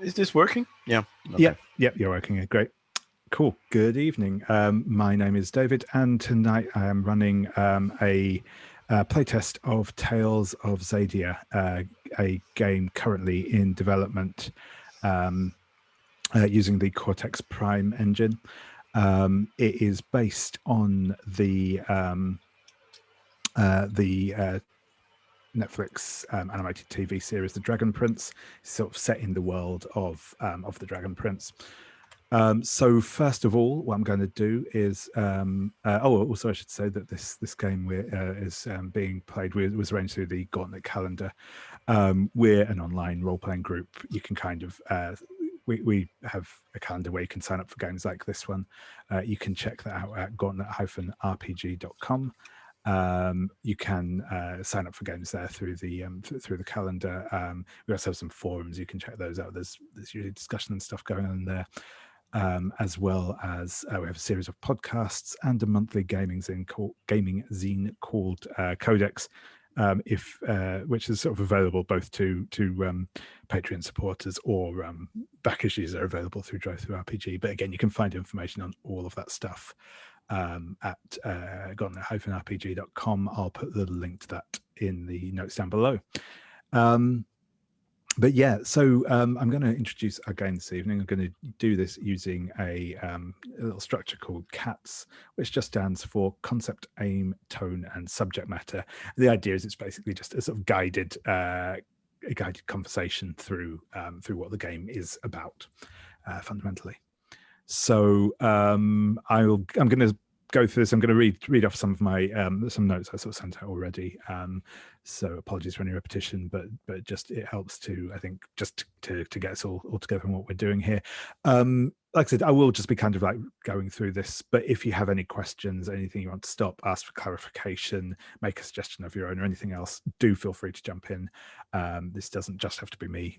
Is this working? Yeah. Okay. Yep, you're working. Great. Cool. Good evening. My name is David, and tonight I am running a playtest of Tales of Xadia, a game currently in development using the Cortex Prime engine. It is based on the Netflix animated TV series, The Dragon Prince, sort of set in the world of the Dragon Prince. So first of all, what I'm going to do is, also I should say that this game is being played was arranged through the Gauntlet Calendar. We're an online role-playing group. You can kind of we have a calendar where you can sign up for games like this one. You can check that out at gauntlet-rpg.com. You can sign up for games there through the calendar. We also have some forums. You can check those out. There's usually discussion and stuff going on there. As well as we have a series of podcasts and a monthly gaming zine called Codex, which is sort of available both to Patreon supporters or back issues are available through DriveThruRPG. But again, you can find information on all of that stuff at gauntlet-rpg.com. I'll put the link to that in the notes down below. But yeah, so I'm going to introduce our game this evening. I'm going to do this using a little structure called CATS, which just stands for Concept, Aim, Tone, and Subject Matter. The idea is it's basically just a sort of guided conversation through what the game is about, fundamentally. So I'm going to go through this. I'm going to read off some of my some notes I sort of sent out already. So apologies for any repetition, but just it helps to, I think, just to get us all together on what we're doing here. Like I said, I will just be kind of like going through this, but if you have any questions, anything you want to stop, ask for clarification, make a suggestion of your own or anything else, do feel free to jump in. This doesn't just have to be me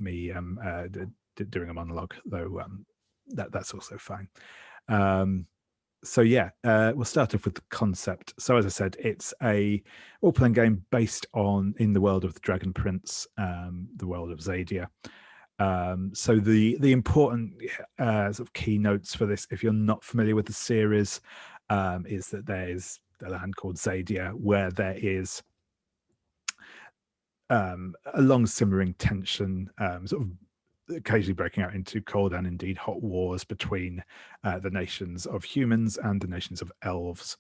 doing a monologue, though that's also fine. So yeah, we'll start off with the concept. So as I said, it's a role-playing game based in the world of the Dragon Prince, the world of Xadia. So the important sort of keynotes for this, if you're not familiar with the series, is that there's a land called Xadia where there is a long simmering tension, sort of occasionally breaking out into cold and indeed hot wars between the nations of humans and the nations of elves.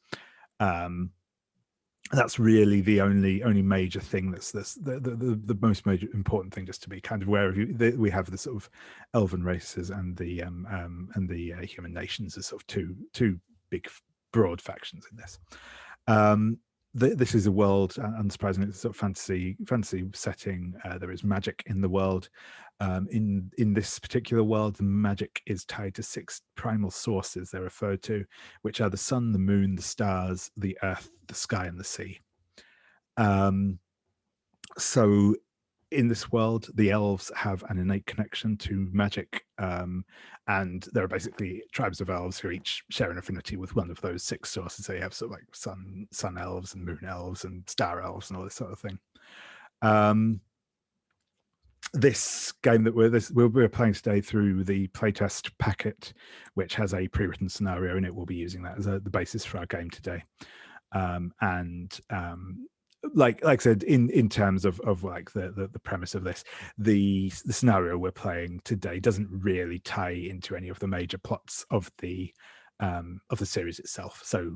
That's really the only major thing that's the most major important thing, just to be kind of aware of. We have the sort of elven races and the human nations as sort of two big broad factions in this. This is a world, unsurprisingly, it's a sort of fantasy setting. There is magic in the world. In this particular world, the magic is tied to 6 primal sources they're referred to, which are the sun, the moon, the stars, the earth, the sky, and the sea. So in this world, the elves have an innate connection to magic, and there are basically tribes of elves who each share an affinity with one of those 6 sources. So you have sort of like sun elves and moon elves and star elves and all this sort of thing. This game that we're playing today through the playtest packet, which has a pre-written scenario in it. We'll be using that as the basis for our game today. Like I said, in terms of like the premise of this, the scenario we're playing today doesn't really tie into any of the major plots of the series itself. So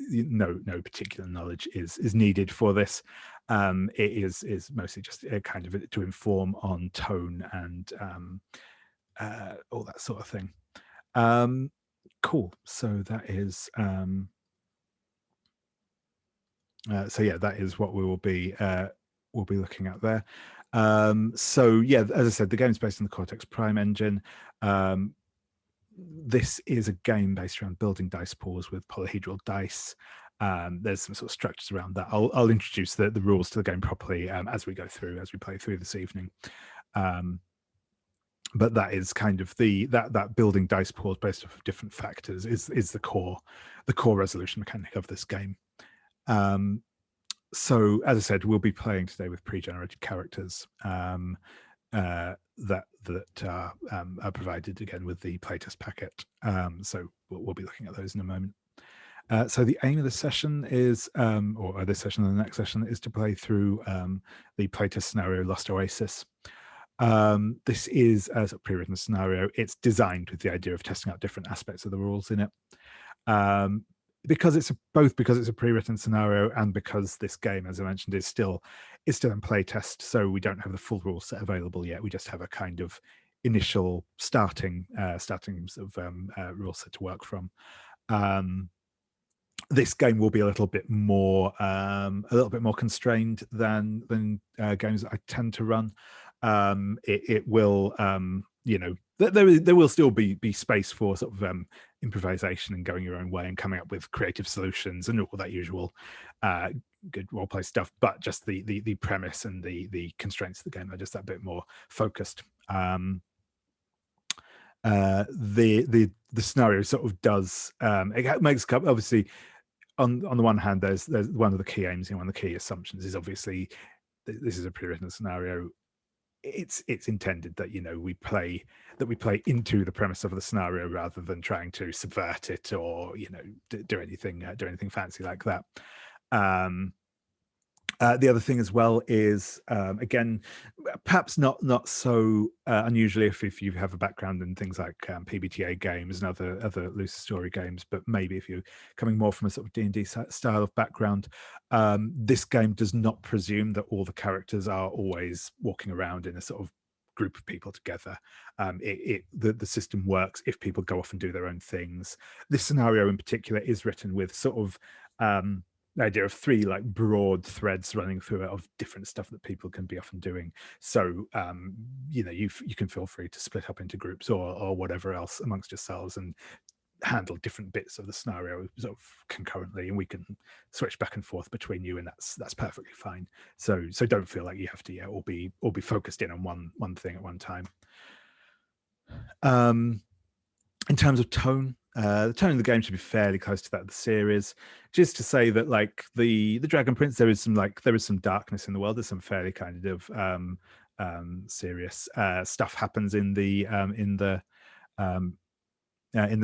no particular knowledge is needed for this. It is mostly just kind of to inform on tone and all that sort of thing. Cool. So that is. So yeah, that is what we'll be looking at there. So yeah, as I said, the game is based on the Cortex Prime engine. This is a game based around building dice pools with polyhedral dice. There's some sort of structures around that. I'll introduce the rules to the game properly as we play through this evening. But that is kind of that building dice pools based off of different factors is the core resolution mechanic of this game. So as I said, we'll be playing today with pre-generated characters. that are provided again with the playtest packet. So we'll be looking at those in a moment. So the aim of this session is, or this session and the next session, is to play through the playtest scenario Lost Oasis. This is a sort of pre-written scenario. It's designed with the idea of testing out different aspects of the rules in it. Because it's a pre-written scenario and because this game, as I mentioned, is still in playtest, so we don't have the full rule set available yet. We just have a kind of initial starting sort of rule set to work from. This game will be a little bit more constrained than games that I tend to run. It will, there will still be space for sort of improvisation and going your own way and coming up with creative solutions and all that usual good roleplay stuff. But just the premise and the constraints of the game are just that bit more focused. The scenario sort of does it makes obviously on the one hand there's one of the key aims and one of the key assumptions is obviously this is a pre-written scenario. It's intended that we play into the premise of the scenario rather than trying to subvert it or do anything fancy like that. The other thing as well is, again, perhaps not so unusually if you have a background in things like PBTA games and other loose story games, but maybe if you're coming more from a sort of D&D style of background, this game does not presume that all the characters are always walking around in a sort of group of people together. The system works if people go off and do their own things. This scenario in particular is written with sort of the idea of three like broad threads running through it of different stuff that people can be often doing. So you can feel free to split up into groups or whatever else amongst yourselves and handle different bits of the scenario sort of concurrently, and we can switch back and forth between you, and that's perfectly fine. So don't feel like you have to all be focused in on one thing at one time. In terms of tone, the tone of the game should be fairly close to that of the series. Just to say that, like the Dragon Prince, there is some darkness in the world. There's some fairly kind of serious stuff happens in the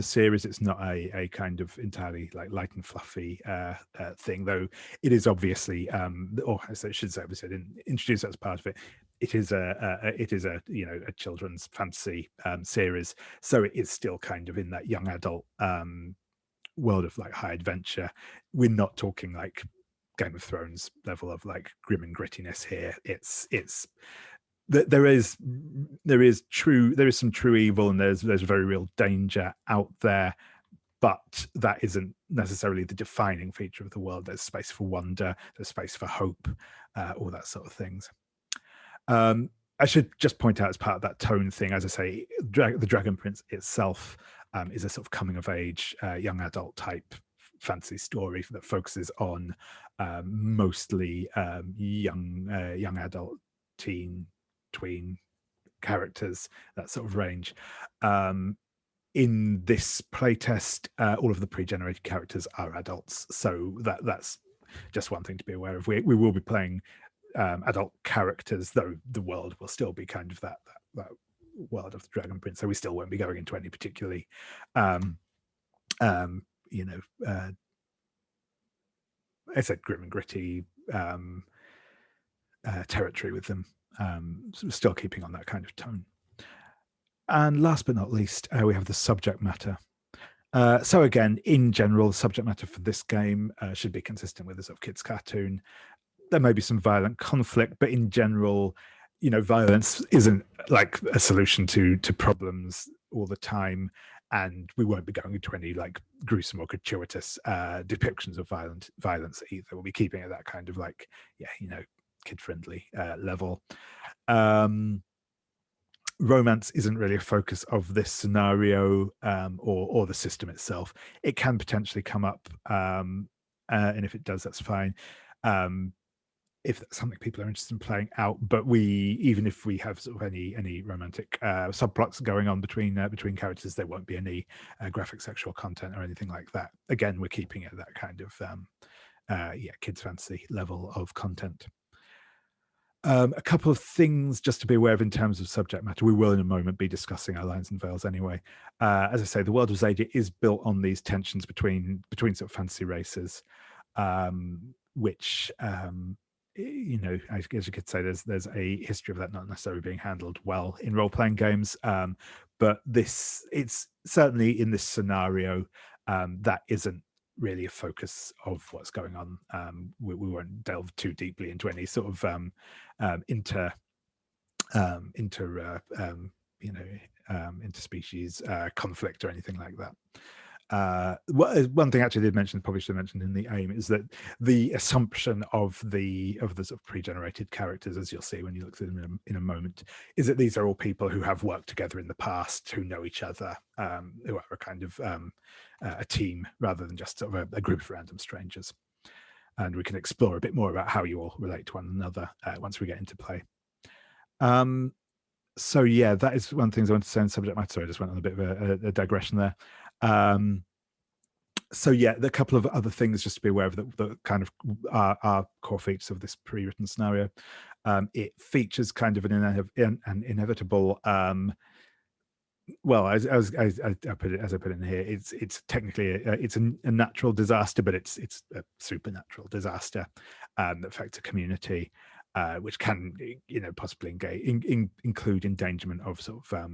series. It's not a kind of entirely like light and fluffy thing, though it is obviously, or I should say, obviously I didn't introduce that as part of it. It is a children's fantasy series, so it is still kind of in that young adult world of like high adventure. We're not talking like Game of Thrones level of like grim and grittiness here. It's there is some true evil, and there's very real danger out there, but that isn't necessarily the defining feature of the world. There's space for wonder, there's space for hope, all that sort of things. I should just point out, as part of that tone thing, as I say, the Dragon Prince itself is a sort of coming of age young adult type fantasy story that focuses on mostly young adult tween characters, that sort of range. In this playtest, all of the pre-generated characters are adults, so that's just one thing to be aware of. We will be playing adult characters, though the world will still be kind of that world of the Dragon Prince, so we still won't be going into any particularly I said grim and gritty territory with them. Still keeping on that kind of tone. And last but not least, we have the subject matter. So again, in general, the subject matter for this game should be consistent with a sort of kids' cartoon. There may be some violent conflict, but in general, violence isn't like a solution to problems all the time, and we won't be going into any like gruesome or gratuitous depictions of violence either. We'll be keeping it that kind of like kid-friendly level. Romance isn't really a focus of this scenario or the system itself. It can potentially come up, and if it does, that's fine. If that's something people are interested in playing out, but even if we have sort of any romantic subplots going on between characters, there won't be any graphic sexual content or anything like that. Again, we're keeping it that kind of kids fantasy level of content. A couple of things just to be aware of in terms of subject matter. We will in a moment be discussing our lines and veils anyway. As I say, the world of Xadia is built on these tensions between sort of fantasy races, which you know, I guess you could say there's a history of that not necessarily being handled well in role-playing games. But it's certainly in this scenario that isn't really a focus of what's going on. We won't delve too deeply into any sort of interspecies conflict or anything like that. One thing actually I did mention, probably should have mentioned in the aim, is that the assumption of the sort of pre-generated characters, as you'll see when you look through them in a moment, is that these are all people who have worked together in the past, who know each other, who are a kind of a team rather than just sort of a group of random strangers. And we can explore a bit more about how you all relate to one another once we get into play. So yeah, that is one of the things I want to say in subject matter. Sorry, I just went on a bit of a digression there. So yeah, a couple of other things just to be aware of that kind of are core features of this pre-written scenario. It features kind of an inevitable well, as I put it in here, it's technically it's a natural disaster, but it's a supernatural disaster that affects a community, which can, you know, possibly include endangerment of sort of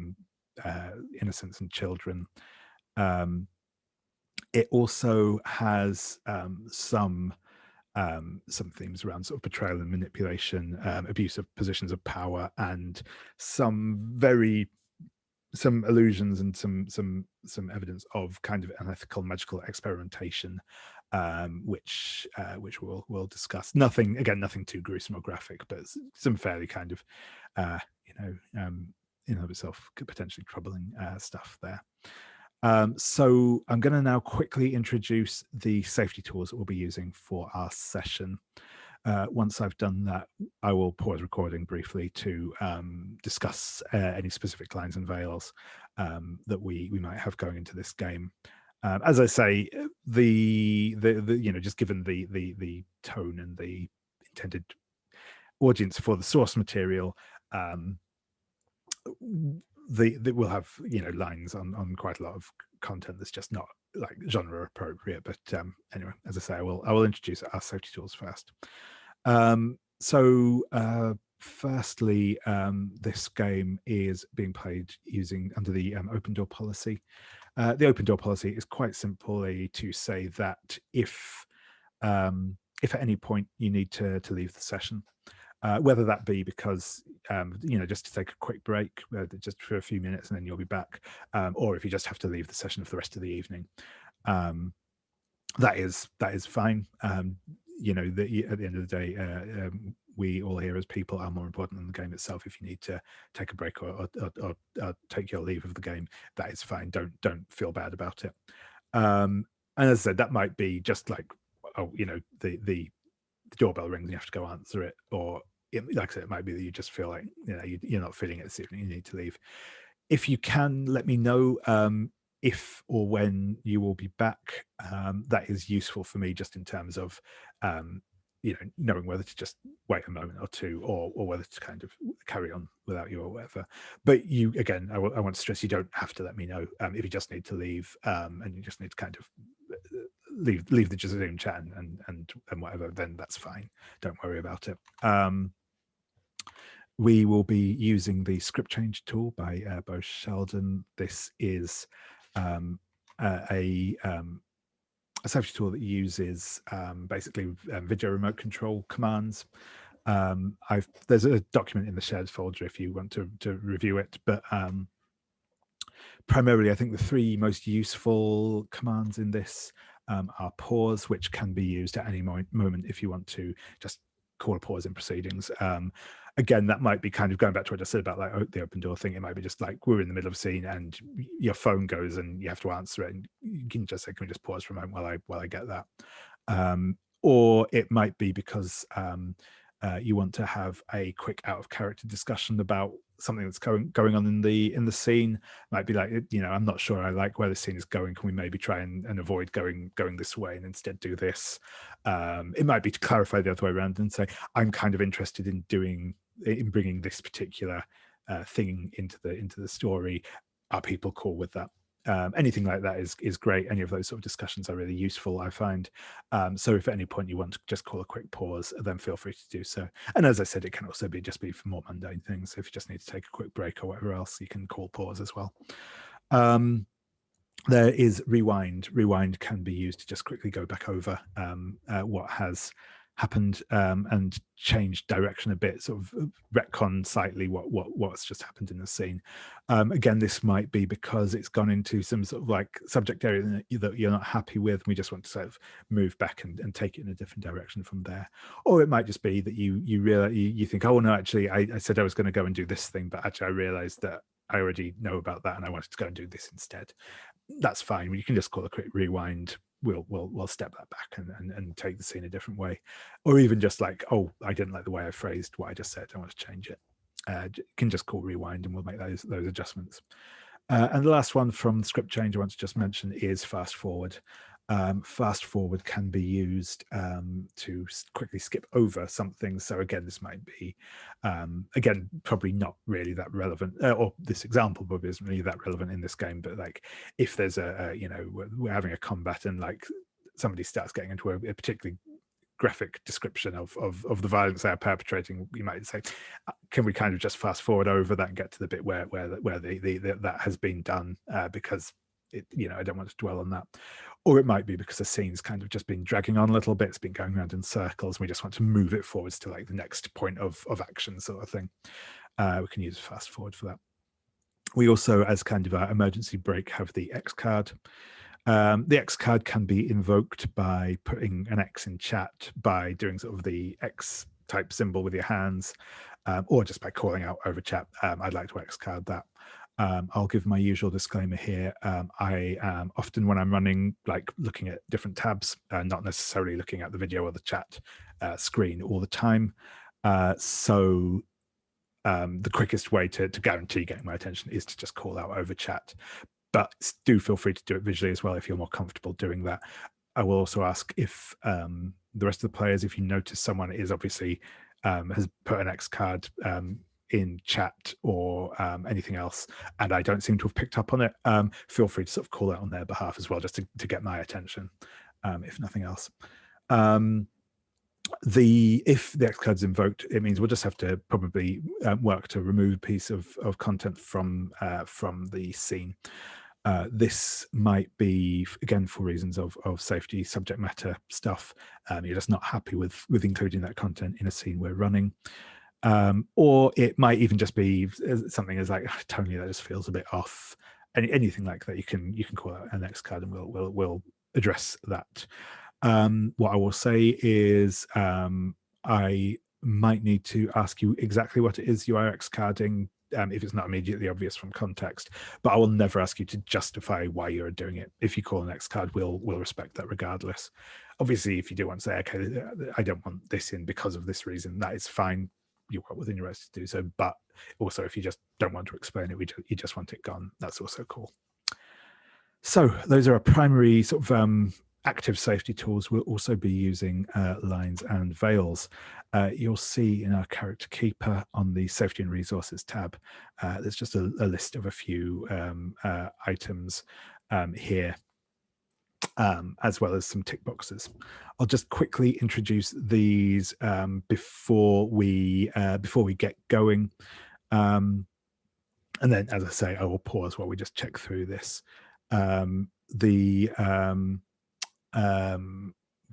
innocents and children. It also has some themes around sort of betrayal and manipulation, abuse of positions of power, and some illusions and some evidence of kind of unethical magical experimentation, which we'll discuss. Nothing too gruesome or graphic, but some fairly kind of in and of itself potentially troubling stuff there. So I'm going to now quickly introduce the safety tools that we'll be using for our session. Once I've done that, I will pause recording briefly to discuss any specific lines and veils that we might have going into this game. As I say, the you know, just given the tone and the intended audience for the source material, we'll have, you know, lines on quite a lot of content that's just not like genre appropriate. But anyway, as I say, I will introduce our safety tools first. Firstly, this game is being played under the open door policy. The open door policy is quite simply to say that if at any point you need to leave the session, whether that be because you know, just to take a quick break, just for a few minutes, and then you'll be back, or if you just have to leave the session for the rest of the evening, that is fine. You know, at the end of the day, we all here as people are more important than the game itself. If you need to take a break or take your leave of the game, that is fine. Don't feel bad about it. And as I said, that might be just like, oh, you know, the doorbell rings and you have to go answer it, or like I said, it might be that you just feel like, you know, you're not feeling it this evening, you need to leave. If you can, let me know if or when you will be back. That is useful for me, just in terms of you know, knowing whether to just wait a moment or two, or whether to kind of carry on without you or whatever. But you, again, I want to stress, you don't have to let me know if you just need to leave, and you just need to kind of leave the Zoom chat and whatever, then that's fine. Don't worry about it. We will be using the script change tool by Bo Sheldon. This is a safety tool that uses basically video remote control commands. There's a document in the shared folder if you want to review it, but primarily I think the three most useful commands in this are pause, which can be used at any moment if you want to just call a pause in proceedings. Again, that might be kind of going back to what I said about like the open door thing. It might be just like we're in the middle of a scene and your phone goes and you have to answer it, and you can just say, can we just pause for a moment while I get that? Or it might be because you want to have a quick out of character discussion about something that's going on in the scene. Might be like, I'm not sure I like where the scene is going. Can we maybe try and avoid going this way and instead do this? It might be to clarify the other way around and say, I'm kind of interested in bringing this particular thing into the story. Are people cool with that? Anything like that is great. Any of those sort of discussions are really useful, I find. So if at any point you want to just call a quick pause, then feel free to do so. And as I said, it can also just be for more mundane things. So if you just need to take a quick break or whatever else, you can call pause as well. There is rewind. Rewind can be used to just quickly go back over what has happened and change direction a bit, sort of retcon slightly what's just happened in the scene. Again, this might be because it's gone into some sort of like subject area that you're not happy with, and we just want to sort of move back and take it in a different direction from there. Or it might just be that you realize you think, oh no, actually I said I was going to go and do this thing, but actually I realized that I already know about that and I wanted to go and do this instead. That's fine. You can just call a quick rewind. We'll step that back and take the scene a different way. Or even just like, oh, I didn't like the way I phrased what I just said, I want to change it. You can just call rewind and we'll make those adjustments. And the last one from the script change I want to just mention is fast forward. Fast forward can be used to quickly skip over something. So again, this might be, again, probably not really that relevant, or this example probably isn't really that relevant in this game, but like if there's we're having a combat and like somebody starts getting into a particularly graphic description of the violence they are perpetrating, you might say, can we kind of just fast forward over that and get to the bit where that has been done, because I don't want to dwell on that. Or it might be because the scene's kind of just been dragging on a little bit, it's been going around in circles, and we just want to move it forwards to like the next point of action sort of thing. We can use fast forward for that. We also, as kind of our emergency break, have the X card. The X card can be invoked by putting an X in chat, by doing sort of the X type symbol with your hands, or just by calling out over chat, I'd like to X card that. I'll give my usual disclaimer here. I am often, when I'm running, like looking at different tabs, not necessarily looking at the video or the chat screen all the time. So the quickest way to guarantee getting my attention is to just call out over chat. But do feel free to do it visually as well if you're more comfortable doing that. I will also ask if the rest of the players, if you notice someone is obviously has put an X card in chat or anything else, and I don't seem to have picked up on it, feel free to sort of call out on their behalf as well, just to get my attention, if nothing else. If the X card's invoked, it means we'll just have to probably work to remove a piece of content from the scene. This might be, again, for reasons of safety, subject matter stuff. You're just not happy with including that content in a scene we're running. Or it might even just be something as like, Tony, that just feels a bit off. Anything like that, you can call out an X card and we'll address that. What I will say is I might need to ask you exactly what it is you are X carding, if it's not immediately obvious from context, but I will never ask you to justify why you're doing it. If you call an X card, we'll respect that regardless. Obviously, if you do want to say, okay, I don't want this in because of this reason, that is fine. You're well within your rights to do so. But also, if you just don't want to explain it, you just want it gone, that's also cool. So those are our primary sort of active safety tools. We'll also be using lines and veils. You'll see in our character keeper on the safety and resources tab, there's just a list of a few items here, as well as some tick boxes. I'll just quickly introduce these before we get going. And then, as I say, I will pause while we just check through this.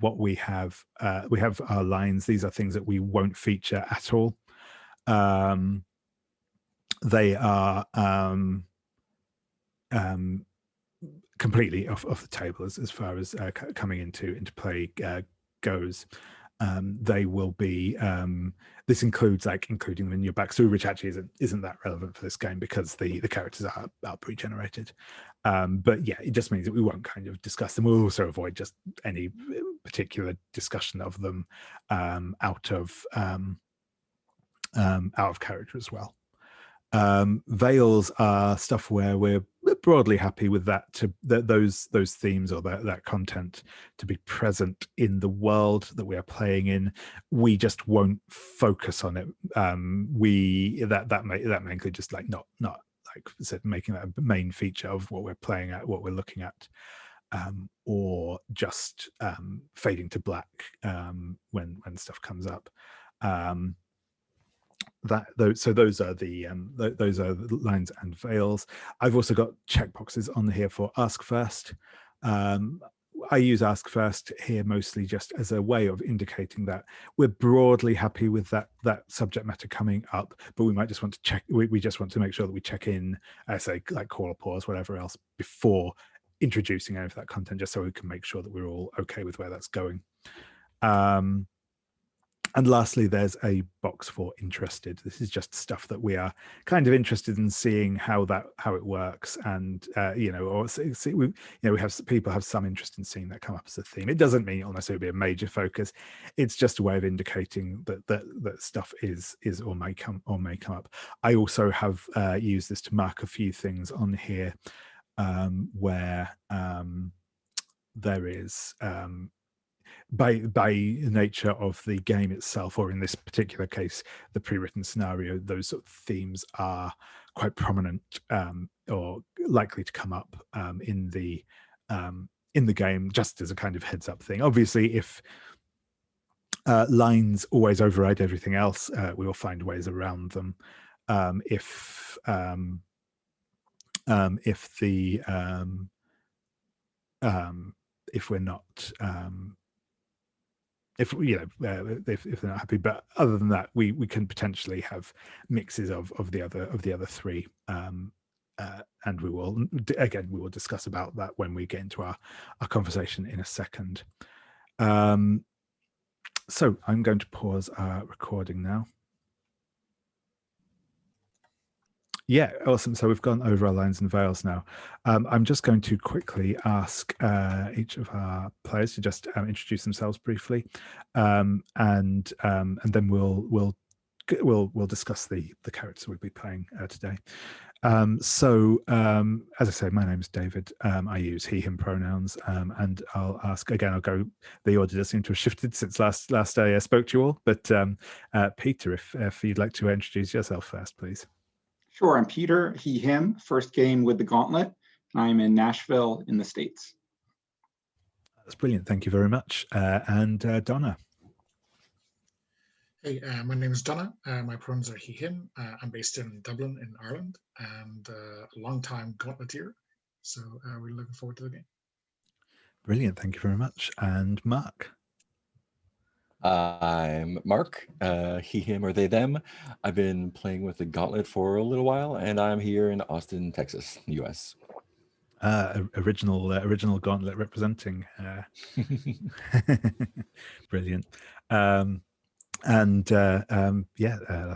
What we have our lines. These are things that we won't feature at all. They are completely off the table as far as coming into play goes. They will be, this includes including them in your backstory, which actually isn't that relevant for this game because the characters are pre-generated. But yeah, it just means that we won't kind of discuss them. We'll also avoid just any particular discussion of them out of character as well. Veils are stuff where we're broadly happy with those themes or that content to be present in the world that we are playing in. We just won't focus on it. That may include just like not like I said, making that a main feature of what we're playing at, what we're looking at, or just fading to black when stuff comes up. So those are the lines and veils. I've also got checkboxes on here for ask first. I use ask first here mostly just as a way of indicating that we're broadly happy with that subject matter coming up, but we might just want to check. We just want to make sure that we check in, say like call or pause, whatever else, before introducing any of that content, just so we can make sure that we're all okay with where that's going. And lastly, there's a box for interested. This is just stuff that we are kind of interested in seeing how it works, and we have people have some interest in seeing that come up as a theme. It doesn't mean it'll necessarily be a major focus. It's just a way of indicating that stuff is or may come up. I also have used this to mark a few things on here where there is. By nature of the game itself, or in this particular case, the pre-written scenario, those sort of themes are quite prominent or likely to come up in the game, just as a kind of heads-up thing. Obviously, if lines always override everything else, we will find ways around them. If we're not if they're not happy, but other than that, we can potentially have mixes of the other three, and we will discuss about that when we get into our conversation in a second. So I'm going to pause our recording now. Yeah, awesome. So we've gone over our lines and veils now. I'm just going to quickly ask each of our players to just introduce themselves briefly, and then we'll discuss the characters we'll be playing today. So as I say, my name is David. I use he/him pronouns, and I'll ask again. I'll go. The order does seem to have shifted since last I spoke to you all. But Peter, if you'd like to introduce yourself first, please. Sure, I'm Peter, he/him, first game with the Gauntlet. I'm in Nashville in the States. That's brilliant. Thank you very much. And Donna. Hey, my name is Donna. My pronouns are he/him. I'm based in Dublin in Ireland, and a long-time Gauntleteer. So we're looking forward to the game. Brilliant. Thank you very much. And Mark. I'm Mark, he/him or they them. I've been playing with the Gauntlet for a little while, and I'm here in Austin, Texas, US. Original Gauntlet representing. Brilliant. Last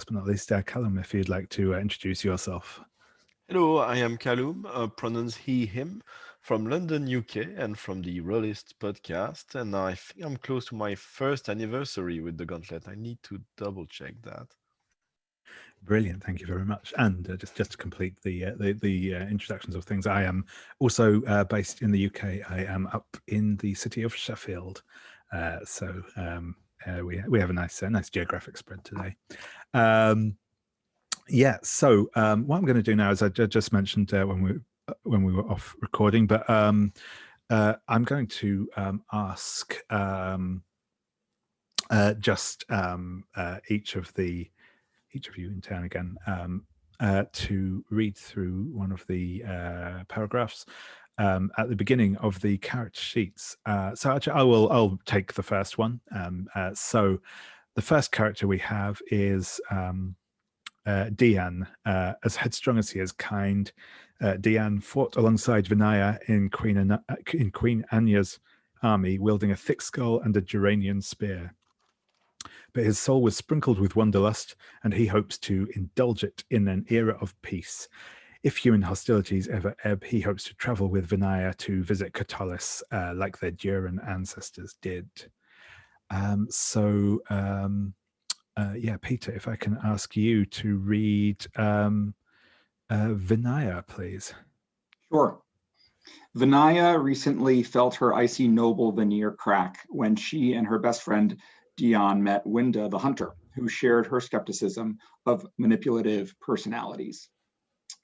but not least, Callum, if you'd like to introduce yourself. Hello, I am Callum, pronouns he/him, from London, UK, and from the Rollist podcast. And I think I'm close to my first anniversary with the Gauntlet. I need to double check that. Brilliant, thank you very much. And just to complete the introductions of things, I am also based in the UK. I am up in the city of Sheffield, so we have a nice geographic spread today. So what I'm going to do now is I just mentioned when we were off recording, but I'm going to ask each of you in turn again to read through one of the paragraphs at the beginning of the character sheets. So actually, I'll take the first one. So the first character we have is Diyan. As headstrong as he is kind, Diyan fought alongside Vinaya in Queen Anya's army, wielding a thick skull and a Durenian spear. But his soul was sprinkled with wanderlust, and he hopes to indulge it in an era of peace. If human hostilities ever ebb, he hopes to travel with Vinaya to visit Catullus, like their Duran ancestors did. yeah, Peter, if I can ask you to read Vinaya, please. Sure. Vinaya recently felt her icy noble veneer crack when she and her best friend Diyan met Winda the hunter, who shared her skepticism of manipulative personalities.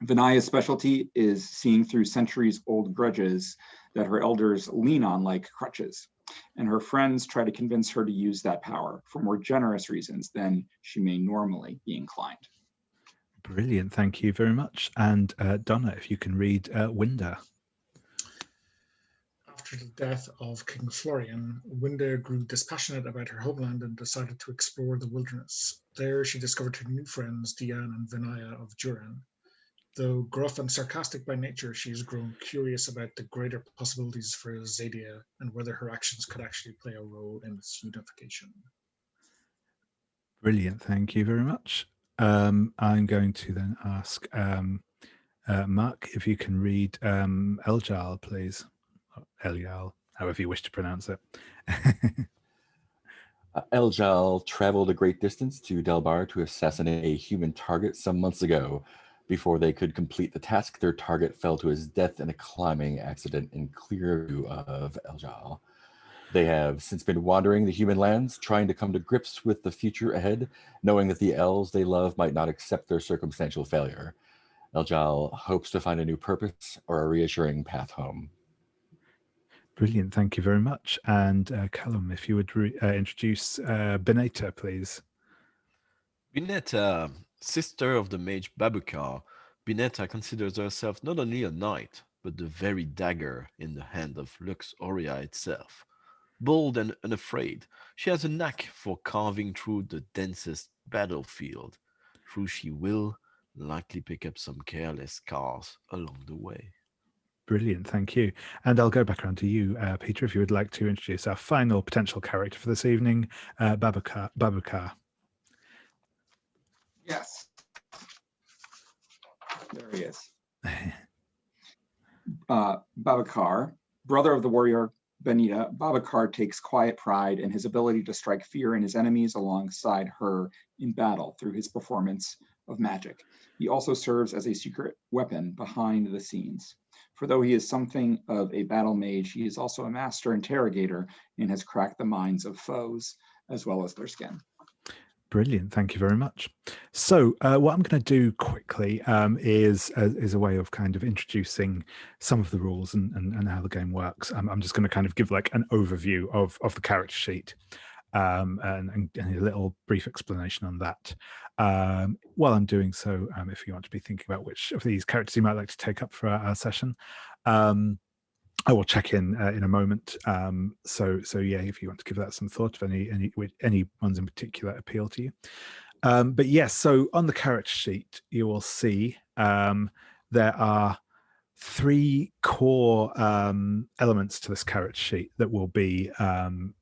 Vinaya's specialty is seeing through centuries-old grudges that her elders lean on like crutches, and her friends try to convince her to use that power for more generous reasons than she may normally be inclined. Brilliant, thank you very much. And Donna, if you can read Winda. After the death of King Florian, Winda grew dispassionate about her homeland and decided to explore the wilderness. There she discovered her new friends, Diyan and Vinaya of Duran. Though gruff and sarcastic by nature, she has grown curious about the greater possibilities for Xadia and whether her actions could actually play a role in its unification. Brilliant, thank you very much. I'm going to then ask Mark if you can read Eljaal, please. Eljaal, however you wish to pronounce it. Eljaal traveled a great distance to Delbar to assassinate a human target some months ago. Before they could complete the task, their target fell to his death in a climbing accident in clear view of Eljaal. They have since been wandering the human lands, trying to come to grips with the future ahead, knowing that the elves they love might not accept their circumstantial failure. Eljaal hopes to find a new purpose or a reassuring path home. Brilliant, thank you very much. And Callum, if you would introduce Beneta, please. Bineta, sister of the mage Babukar, Bineta considers herself not only a knight, but the very dagger in the hand of Lux Aurea itself. Bold and unafraid, she has a knack for carving through the densest battlefield, through she will likely pick up some careless scars along the way. Brilliant, thank you. And I'll go back around to you, Peter, if you would like to introduce our final potential character for this evening, Babukar. Yes. There he is. Babukar, brother of the warrior Benita, Babukar takes quiet pride in his ability to strike fear in his enemies alongside her in battle through his performance of magic. He also serves as a secret weapon behind the scenes. For though he is something of a battle mage, he is also a master interrogator and has cracked the minds of foes as well as their skin. Brilliant, thank you very much. So what I'm going to do quickly is a way of kind of introducing some of the rules and how the game works. I'm just going to kind of give like an overview of the character sheet and a little brief explanation on that. While I'm doing so, if you want to be thinking about which of these characters you might like to take up for our session, I will check in a moment. So yeah, if you want to give that some thought, if any ones in particular appeal to you. But yes, so on the character sheet, you will see there are 3 core elements to this character sheet that will be come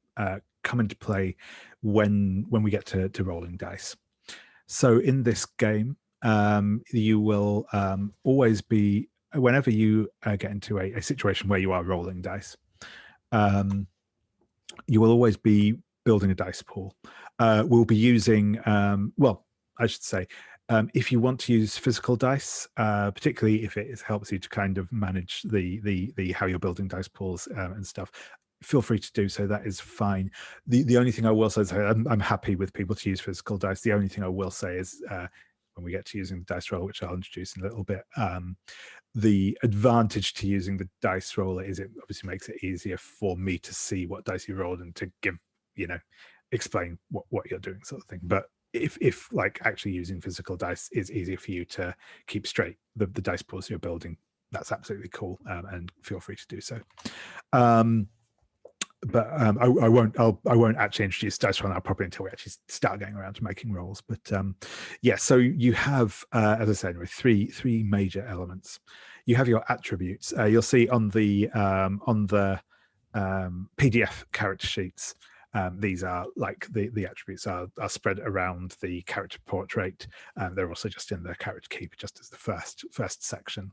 into play when we get to rolling dice. So in this game, you will always be, whenever you get into a situation where you are rolling dice, you will always be building a dice pool. We'll be using, well, I should say, if you want to use physical dice, particularly if it helps you to kind of manage the how you're building dice pools and stuff, feel free to do so. That is fine. The only thing I will say is I'm happy with people to use physical dice. The only thing I will say is when we get to using the dice roll, which I'll introduce in a little bit, the advantage to using the dice roller is it obviously makes it easier for me to see what dice you rolled and to give, explain what you're doing, sort of thing. But if like actually using physical dice is easier for you to keep straight the dice pools you're building, that's absolutely cool, and feel free to do so. But I won't actually introduce dice roll now properly until we actually start getting around to making rolls. But yeah, so you have, as I said, with three major elements. You have your attributes. You'll see on the PDF character sheets. These are like the attributes are spread around the character portrait. They're also just in the character keeper, just as the first section.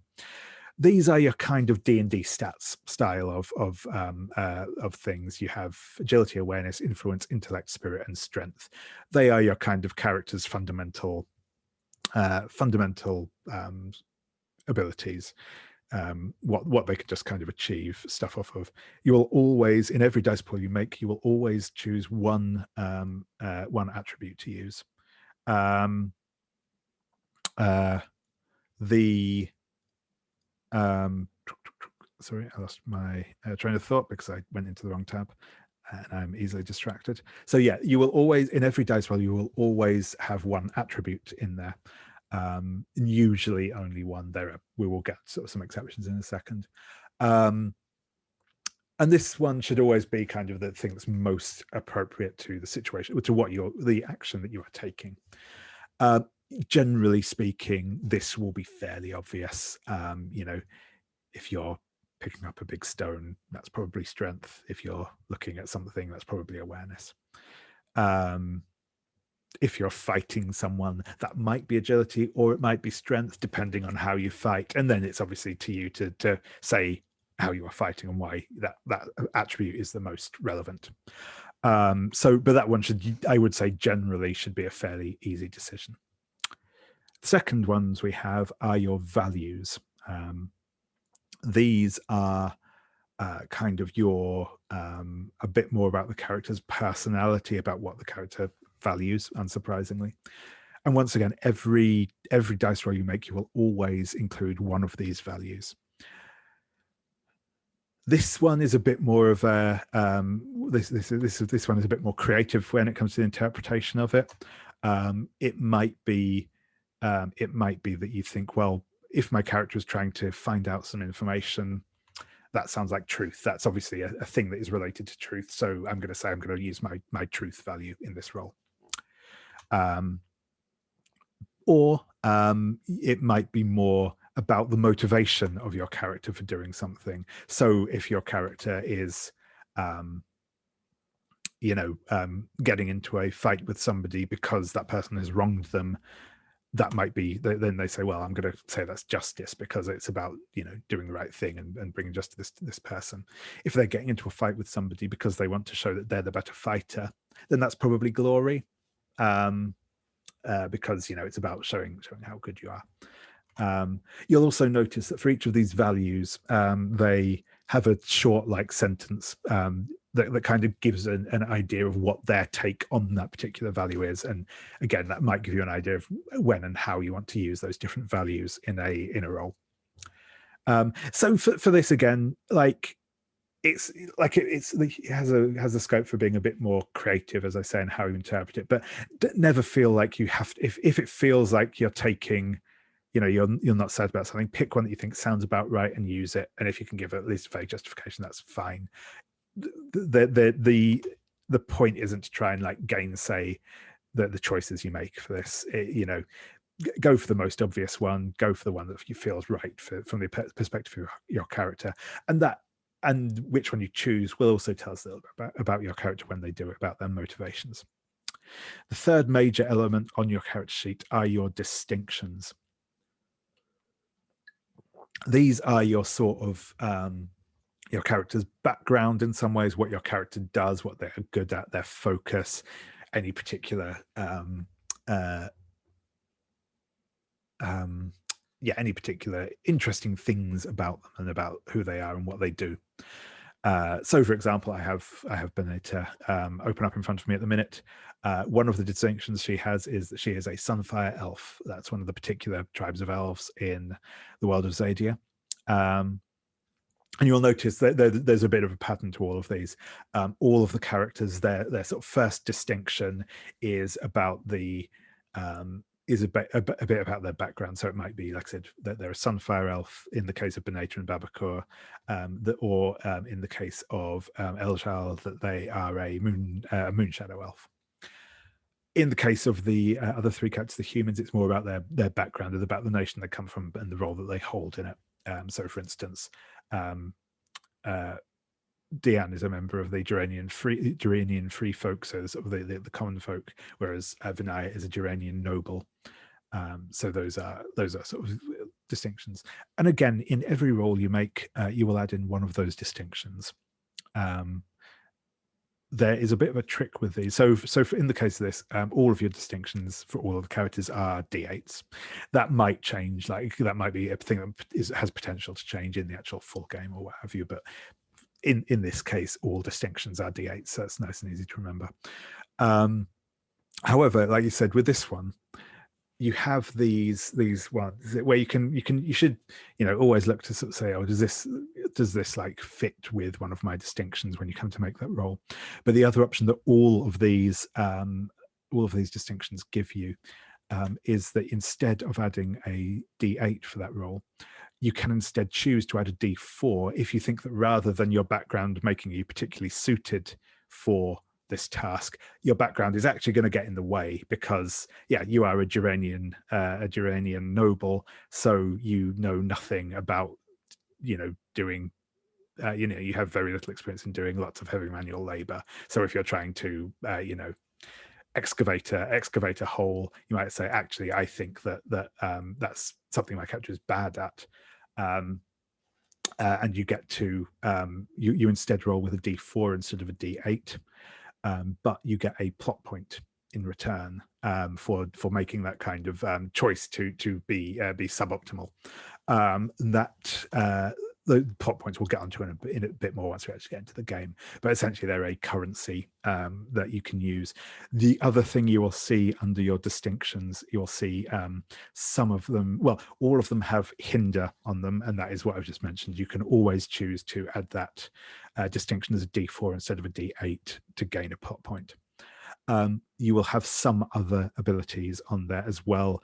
these are your kind of D&D stats style of things. You have agility, awareness, influence, intellect, spirit, and strength. They are your kind of character's fundamental abilities. What they can just kind of achieve stuff off of. You will always, in every dice pool you make, you will always choose one attribute to use. Sorry, I lost my train of thought because I went into the wrong tab and I'm easily distracted. So yeah, you will always, in every dice roll, you will always have one attribute in there. Usually only one. We will get sort of some exceptions in a second. And this one should always be kind of the thing that's most appropriate to the situation, to the action that you are taking. Generally speaking, this will be fairly obvious. If you're picking up a big stone, that's probably strength. If you're looking at something, that's probably awareness. If you're fighting someone, that might be agility or it might be strength, depending on how you fight. And then it's obviously to you to say how you are fighting and why that attribute is the most relevant. But that one I would say generally should be a fairly easy decision. The second ones we have are your values. These are kind of your a bit more about the character's personality, about what the character values, unsurprisingly. And once again, every dice roll you make, you will always include one of these values. This one is a bit more of a this one is a bit more creative when it comes to the interpretation of it. It might be that you think, well, if my character is trying to find out some information, that sounds like truth. That's obviously a thing that is related to truth. So I'm going to use my truth value in this role. Or it might be more about the motivation of your character for doing something. So if your character is, getting into a fight with somebody because that person has wronged them, that might be, then they say, well, I'm going to say that's justice because it's about, doing the right thing and bringing justice to this person. If they're getting into a fight with somebody because they want to show that they're the better fighter, then that's probably glory, because, it's about showing how good you are. You'll also notice that for each of these values, they have a short sentence that kind of gives an idea of what their take on that particular value is. And again, that might give you an idea of when and how you want to use those different values in a role. So for this, again, it has a scope for being a bit more creative, as I say, in how you interpret it, but never feel like you have to, if it feels like you're taking, you're not sad about something, pick one that you think sounds about right and use it. And if you can give at least a vague justification, that's fine. The point isn't to try and gainsay the choices you make for this. Go for the most obvious one, go for the one that you feels right from the perspective of your character, and which one you choose will also tell us a little bit about your character when they do it, about their motivations. The third major element on your character sheet are your distinctions. These are your sort of your character's background in some ways, what your character does, what they're good at, their focus, any particular any particular interesting things about them and about who they are and what they do. So for example, I have Vinaya open up in front of me at the minute. One of the distinctions she has is that she is a Sunfire Elf. That's one of the particular tribes of elves in the world of Xadia. And you'll notice that there's a bit of a pattern to all of these. All of the characters, their sort of first distinction is about is a bit about their background. So it might be, like I said, that they're a Sunfire Elf in the case of Vinaya and Babakur, or in the case of Eljaal, that they are a Moonshadow Elf. In the case of the other three characters, the humans, it's more about their background and about the nation they come from and the role that they hold in it. So, for instance, Diyan is a member of the Durenian free folk, so sort of the common folk, whereas Vinaya is a Durenian noble. So those are sort of distinctions. And again, in every roll you make, you will add in one of those distinctions. There is a bit of a trick with these. So in the case of this, all of your distinctions for all of the characters are D8s. That might change. Like that might be a thing that has potential to change in the actual full game or what have you. But in this case, all distinctions are D8s. So it's nice and easy to remember. However, like you said, with this one, you have these ones where you should always look to sort of say, oh, does this like fit with one of my distinctions when you come to make that roll? But the other option that all of these distinctions give you is that instead of adding a D8 for that roll, you can instead choose to add a D4 if you think that rather than your background making you particularly suited for this task, your background is actually going to get in the way because you are a Durenian noble, so you know nothing about doing you have very little experience in doing lots of heavy manual labor. So if you're trying to excavate a hole, you might say, actually I think that that's something my character is bad at, and you get to you instead roll with a D4 instead of a D8. But you get a plot point in return for making that kind of choice to be suboptimal. The plot points we'll get onto in a bit more once we actually get into the game. But essentially, they're a currency that you can use. The other thing you will see under your distinctions, you'll see some of them, well, all of them have hinder on them, and that is what I've just mentioned. You can always choose to add that distinction as a D4 instead of a D8 to gain a plot point. You will have some other abilities on there as well.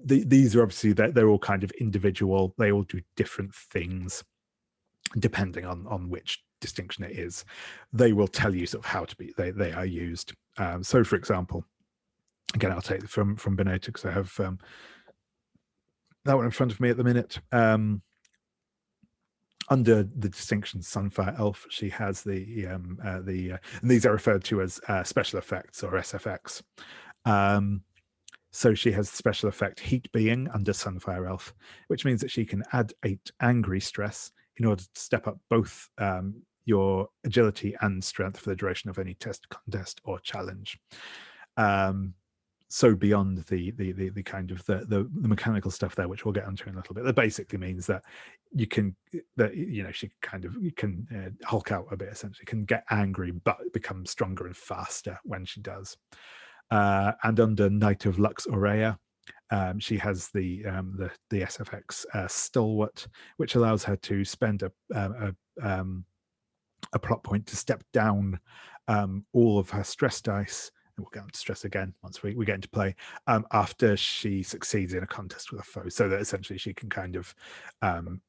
These are obviously, they're all kind of individual. They all do different things depending on which distinction it is. They will tell you sort of how to be, they are used. So for example, again, I'll take it from Vinaya because I have that one in front of me at the minute. Under the distinction Sunfire Elf, she has and these are referred to as special effects or SFX. So she has the special effect Heat Being under Sunfire Elf, which means that she can add 8 angry stress in order to step up both your agility and strength for the duration of any test, contest, or challenge. So beyond the kind of the mechanical stuff there, which we'll get onto in a little bit, that basically means that she can hulk out a bit, essentially, can get angry but become stronger and faster when she does. And under Knight of Lux Aurea, she has the SFX Stalwart, which allows her to spend a plot point to step down all of her stress dice. And we'll get on to stress again once we get into play, after she succeeds in a contest with a foe, so that essentially she can kind of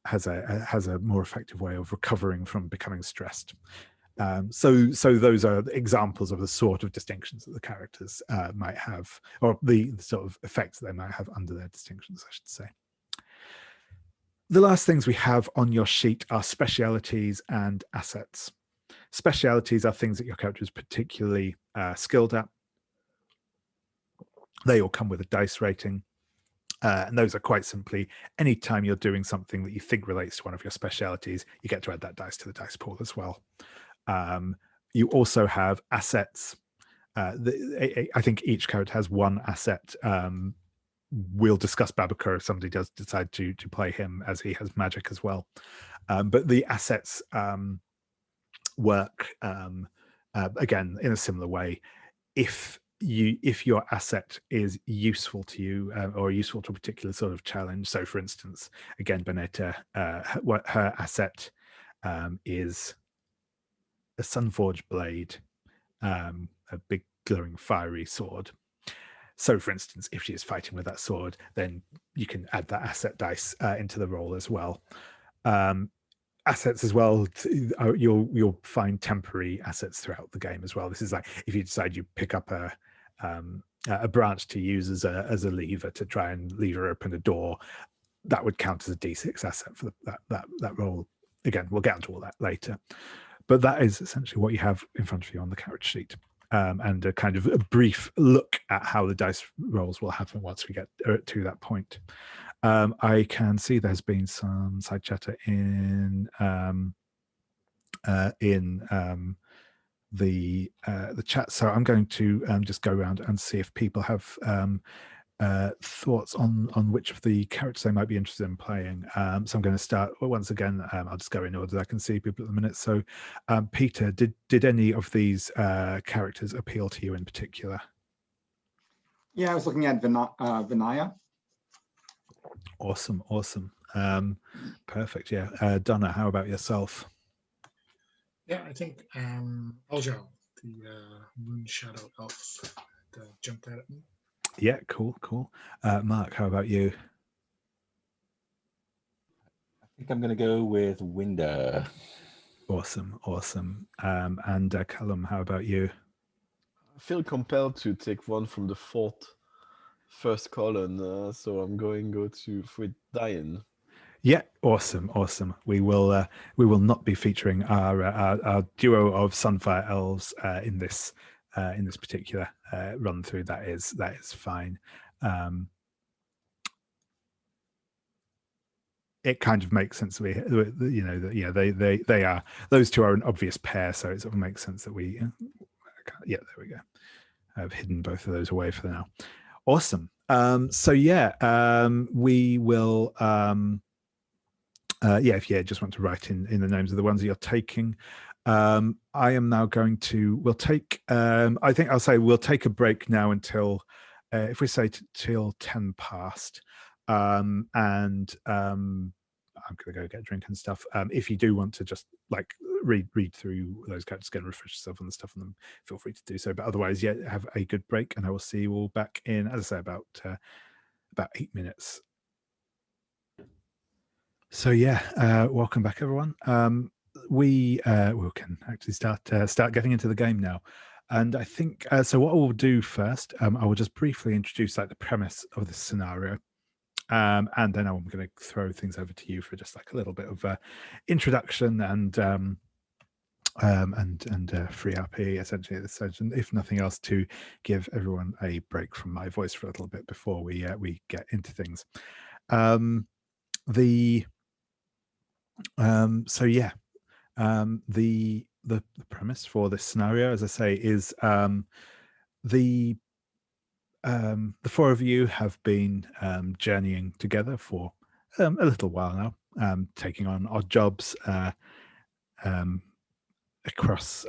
has a more effective way of recovering from becoming stressed. So those are examples of the sort of distinctions that the characters might have, or the sort of effects that they might have under their distinctions, I should say. The last things we have on your sheet are specialities and assets. Specialities are things that your character is particularly skilled at. They all come with a dice rating. And those are quite simply, anytime you're doing something that you think relates to one of your specialities, you get to add that dice to the dice pool as well. You also have assets. I think each character has one asset. We'll discuss Babacar if somebody does decide to play him, as he has magic as well. But the assets work again in a similar way. If your asset is useful to you or useful to a particular sort of challenge, so for instance, again, Beneta, her asset is a Sunforged blade, a big glowing fiery sword. So for instance, if she is fighting with that sword, then you can add that asset dice into the roll as well. Assets as well, you'll find temporary assets throughout the game as well. This is like if you decide you pick up a branch to use as a lever to try and lever open a door, that would count as a D6 asset for that roll. Again, we'll get into all that later. But that is essentially what you have in front of you on the character sheet, and a kind of a brief look at how the dice rolls will happen once we get to that point. I can see there's been some side chatter in the chat, so I'm going to just go around and see if people have thoughts on which of the characters they might be interested in playing. So I'm going to start once again. I'll just go in order. I can see people at the minute. So, Peter, did any of these characters appeal to you in particular? Yeah, I was looking at Vinaya. Awesome. Perfect. Yeah, Donna, how about yourself? Yeah, I think Eljaal, the Moonshadow Elf, jumped out at me. Yeah, cool. Mark, how about you? I think I'm going to go with Winda. Awesome. And Callum, how about you? I feel compelled to take one from the first column, so I'm going to go with Diyan. Yeah, awesome. We will not be featuring our duo of Sunfire Elves in this particular run through. That is fine. It kind of makes sense. They are, those two are an obvious pair, so it sort of makes sense that we. Yeah, there we go. I've hidden both of those away for now. Awesome. So yeah, we will. If you just want to write in the names of the ones that you're taking. I am now going to. We'll take. I think I'll say we'll take a break now until, if we say till 10 past, and I'm going to go get a drink and stuff. If you do want to just like read through those characters again, refresh yourself on the stuff on them, feel free to do so. But otherwise, yeah, have a good break, and I will see you all back in, as I say, about 8 minutes. So yeah, welcome back, everyone. We can actually start getting into the game now, and I think so. What I will do first, I will just briefly introduce like the premise of this scenario, and then I'm going to throw things over to you for just like a little bit of introduction and free RP essentially at this stage, and if nothing else, to give everyone a break from my voice for a little bit before we get into things. The premise for this scenario, as I say, is the four of you have been journeying together for a little while now, taking on odd jobs across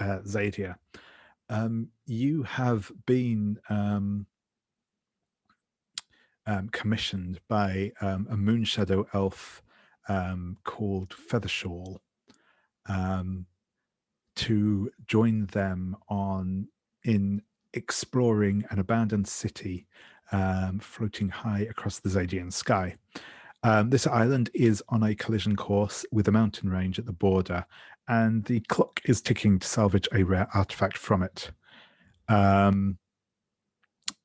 Xadia. You have been commissioned by a Moonshadow elf called Feathercloak to join them in exploring an abandoned city floating high across the Xadian sky. This island is on a collision course with a mountain range at the border, and the clock is ticking to salvage a rare artifact from it.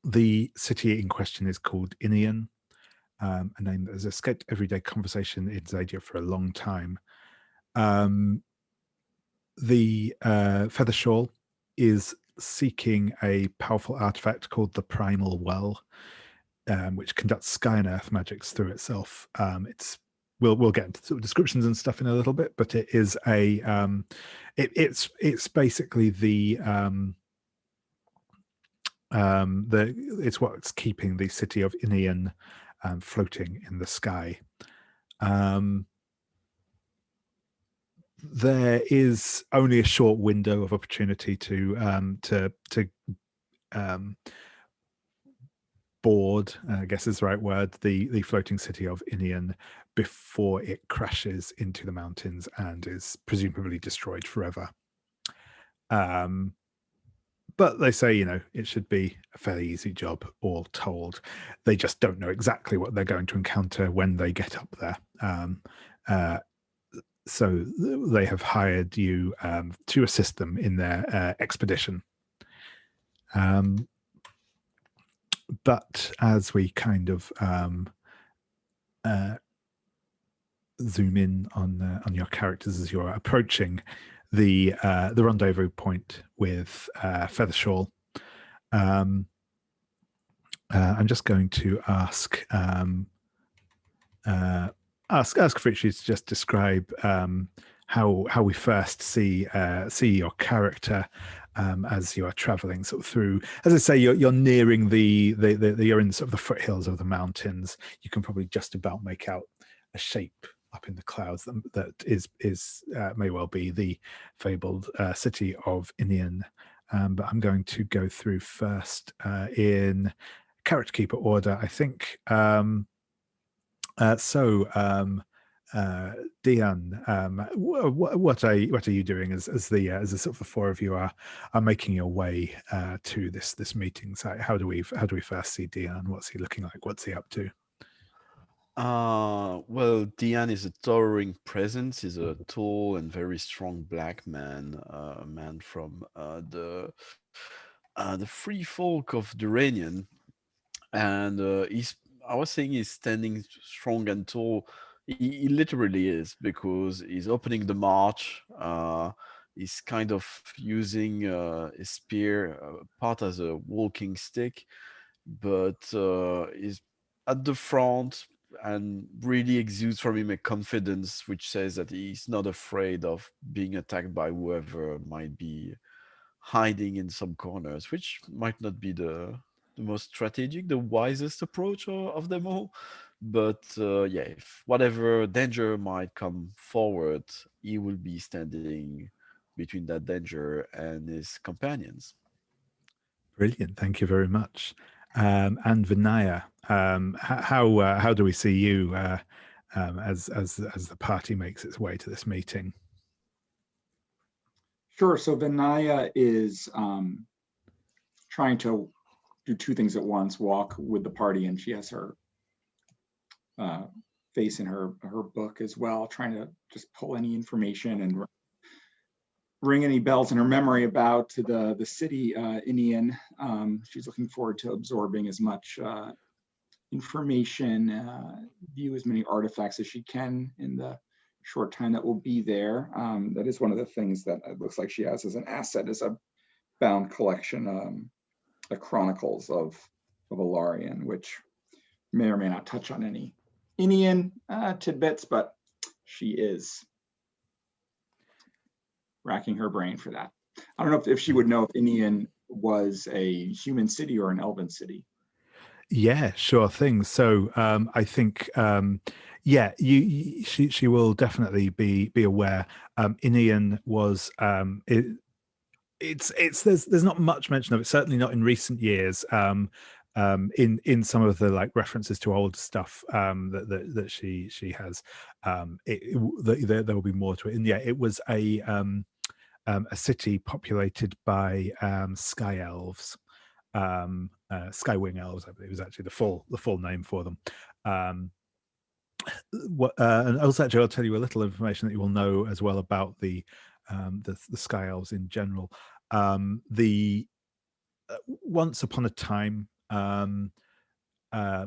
The city in question is called Diyan, a name that has escaped everyday conversation in Xadia for a long time. The Feathercloak is seeking a powerful artifact called the Primal Well, which conducts sky and earth magics through itself. We'll get into sort of descriptions and stuff in a little bit, but it is it's basically it's what's keeping the city of Diyan floating in the sky. There is only a short window of opportunity to board, I guess is the right word, the floating city of Diyan before it crashes into the mountains and is presumably destroyed forever. But they say, it should be a fairly easy job, all told. They just don't know exactly what they're going to encounter when they get up there. So they have hired you to assist them in their expedition. But as we kind of zoom in on your characters as you're approaching the rendezvous point with Feathercloak, I'm just going to ask Fritchie to just describe how we first see your character as you are traveling sort of through. As I say, you're nearing you're in sort of the foothills of the mountains. You can probably just about make out a shape up in the clouds that is may well be the fabled city of Inian. But I'm going to go through first in character keeper order, I think. Diyan, what are you doing as the sort of the four of you are making your way to this meeting site? How do we first see Diyan? What's he looking like? What's he up to? Well, Diyan is a towering presence. He's a tall and very strong black man, a man from the free folk of Durenian, and I was saying he's standing strong and tall. He literally is, because he's opening the march. He's kind of using his spear part as a walking stick, but he's at the front and really exudes from him a confidence which says that he's not afraid of being attacked by whoever might be hiding in some corners, which might not be the most strategic, the wisest approach of them all. But yeah, if whatever danger might come forward, he will be standing between that danger and his companions. Brilliant, thank you very much. And Vinaya, how do we see you as the party makes its way to this meeting? Sure. So Vinaya is trying to do two things at once: walk with the party, and she has her face in her book as well, trying to just pull any information and ring any bells in her memory about the city Inian. She's looking forward to absorbing as much information, view as many artifacts as she can in the short time that will be there. That is one of the things that it looks like she has as an asset, is a bound collection, the Chronicles of Alarian, which may or may not touch on any Inian tidbits, but she is racking her brain for that. I don't know if she would know if Inian was a human city or an elven city. Yeah, sure thing. So I think she will definitely be aware. Inian was there's not much mention of it, certainly not in recent years. In some of the like references to old stuff that she has, there will be more to it. And yeah, it was a city populated by sky elves. Skywing elves, I believe, is actually the full name for them. And also, actually, I'll tell you a little information that you will know as well about the sky elves in general. Once upon a time,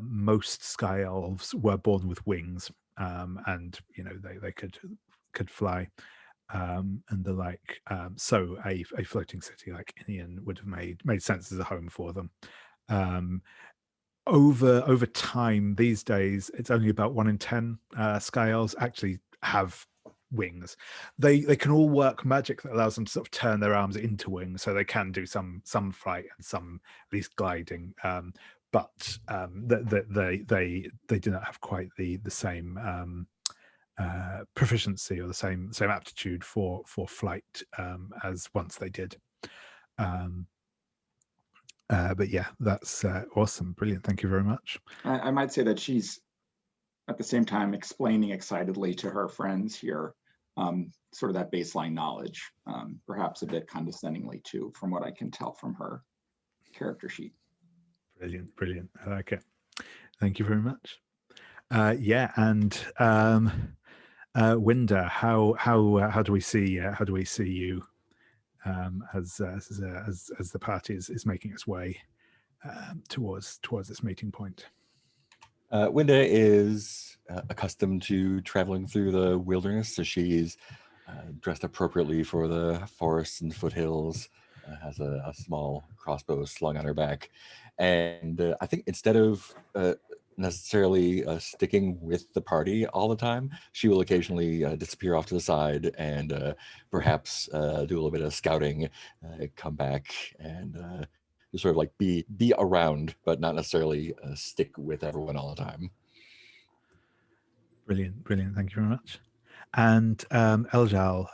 most sky elves were born with wings, and they could fly. And the like, so a floating city like Inian would have made sense as a home for them. Over time, these days, it's only about 1 in 10 sky elves actually have wings. They can all work magic that allows them to sort of turn their arms into wings, so they can do some flight and some at least gliding. But they do not have quite the same proficiency or the same aptitude for flight as once they did. But yeah, that's awesome, brilliant. Thank you very much. I might say that she's at the same time explaining excitedly to her friends here sort of that baseline knowledge, perhaps a bit condescendingly too, from what I can tell from her character sheet. Brilliant. I like it. Thank you very much. Yeah, and Winda, how do we see you as the party is making its way towards this meeting point? Winda is accustomed to traveling through the wilderness, so she's dressed appropriately for the forests and foothills. has a small crossbow slung on her back. And I think instead of necessarily sticking with the party all the time, she will occasionally disappear off to the side and perhaps do a little bit of scouting, come back and just sort of like be around, but not necessarily stick with everyone all the time. Brilliant, brilliant. Thank you very much. And Eljaal,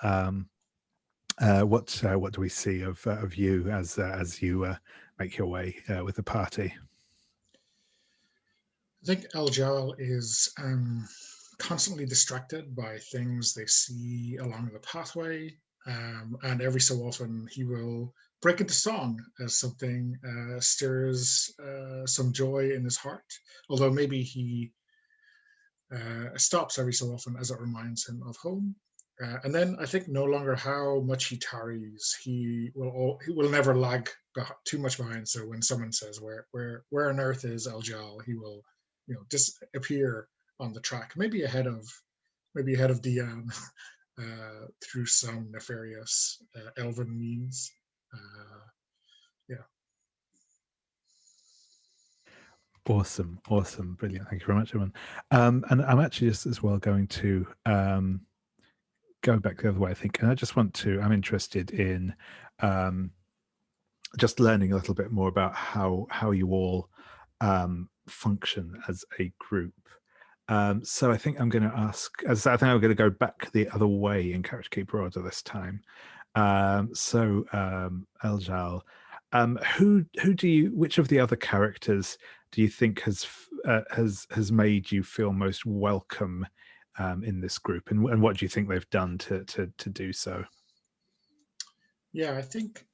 what do we see of you as you make your way with the party? I think Eljaal is constantly distracted by things they see along the pathway, and every so often he will break into song as something stirs some joy in his heart, although maybe he stops every so often as it reminds him of home. And then I think no longer how much he tarries, he will never lag too much behind. So when someone says where on earth is Eljaal, he will disappear on the track, maybe ahead of Diyan through some nefarious elven means. Yeah. Awesome, awesome, brilliant. Thank you very much, everyone. And I'm actually just as well going to go back the other way, I think. And I'm interested in just learning a little bit more about how you all function as a group. So I think I'm going to I'm going to go back the other way in Character Keeper order this time. Eljaal, which of the other characters do you think has made you feel most welcome in this group, and what do you think they've done to do so? Yeah, I think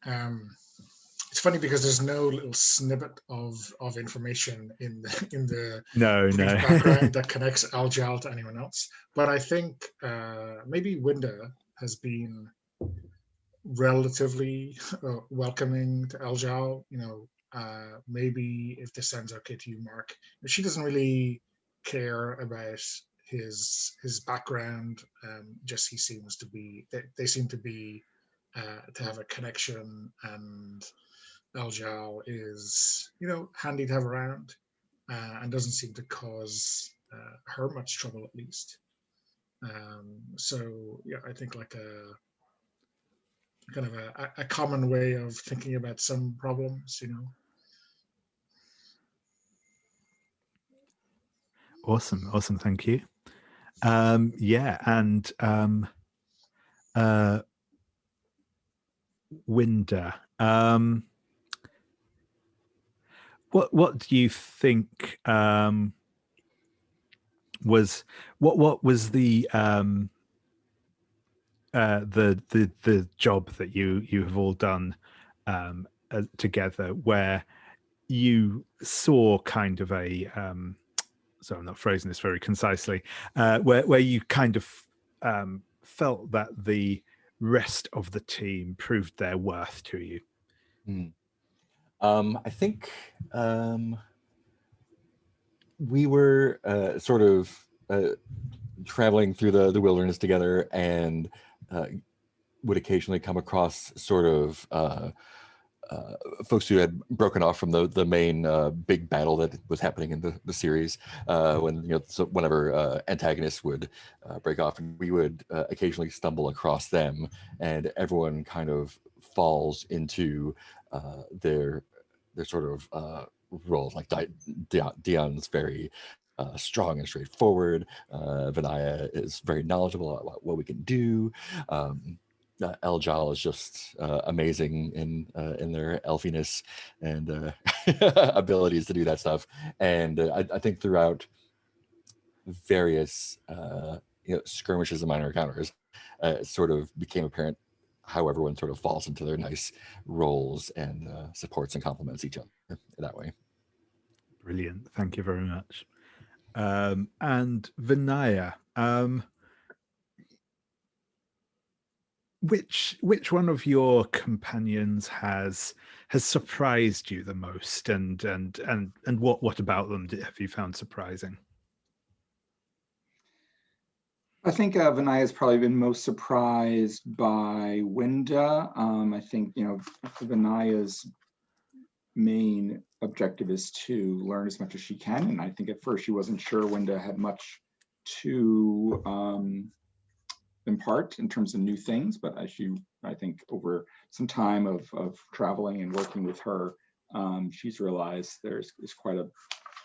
it's funny because there's no little snippet of information in the background that connects Eljaal to anyone else. But I think maybe Winda has been relatively welcoming to Eljaal. Maybe if this sounds okay to you, Mark, she doesn't really care about his background. Just he seems to be. They seem to be to have a connection, and Eljaal is handy to have around, and doesn't seem to cause her much trouble, at least. So yeah, I think like a kind of a common way of thinking about some problems. Awesome, thank you. Yeah, and Winda, what do you think was the job that you have all done together, where you saw kind of a so I'm not phrasing this very concisely, where you kind of felt that the rest of the team proved their worth to you? I think we were sort of traveling through the wilderness together, and would occasionally come across sort of folks who had broken off from the main big battle that was happening in the series, whenever antagonists would break off, and we would occasionally stumble across them, and everyone kind of falls into their sort of roles. Like Diyan's very strong and straightforward. Vinaya is very knowledgeable about what we can do. Eljaal is just amazing in their elfiness and abilities to do that stuff. And I think throughout various skirmishes and minor encounters, it sort of became apparent how everyone sort of falls into their nice roles and supports and complements each other that way. Brilliant. Thank you very much. And Vinaya, which one of your companions has surprised you the most, and what about them have you found surprising? I think Vinaya has probably been most surprised by Winda. I think, Vinaya's main objective is to learn as much as she can. And I think at first she wasn't sure Winda had much to impart in terms of new things, but as I think over some time of traveling and working with her, she's realized there's quite a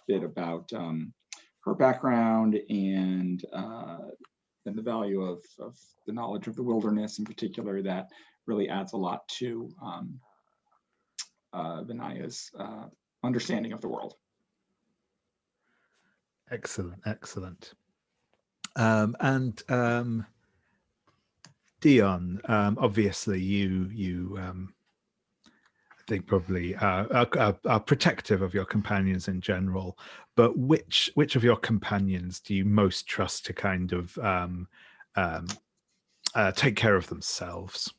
bit about her background and the value of the knowledge of the wilderness in particular that really adds a lot to Vinaya's understanding of the world. Excellent, excellent. And Diyan, obviously you I think probably are protective of your companions in general, but which of your companions do you most trust to kind of take care of themselves?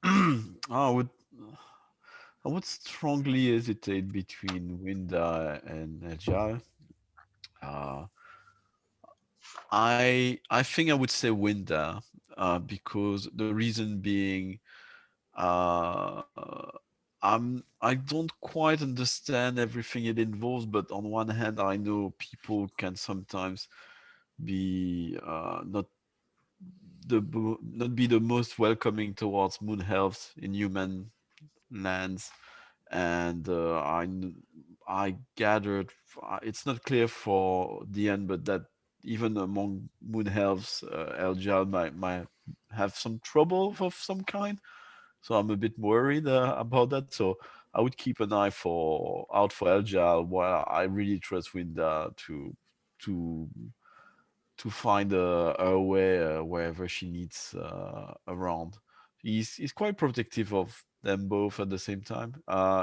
I would strongly hesitate between Winda and Eljaal. I think I would say Winda, because the reason being, I don't quite understand everything it involves, but on one hand, I know people can sometimes be not be the most welcoming towards moon elves in human lands, and I gathered, it's not clear for the end, but that even among moon elves, Eljaal might have some trouble of some kind. So I'm a bit worried about that. So I would keep an eye out for Eljaal, while I really trust Winda to find a way wherever she needs around. He's quite protective of them both at the same time.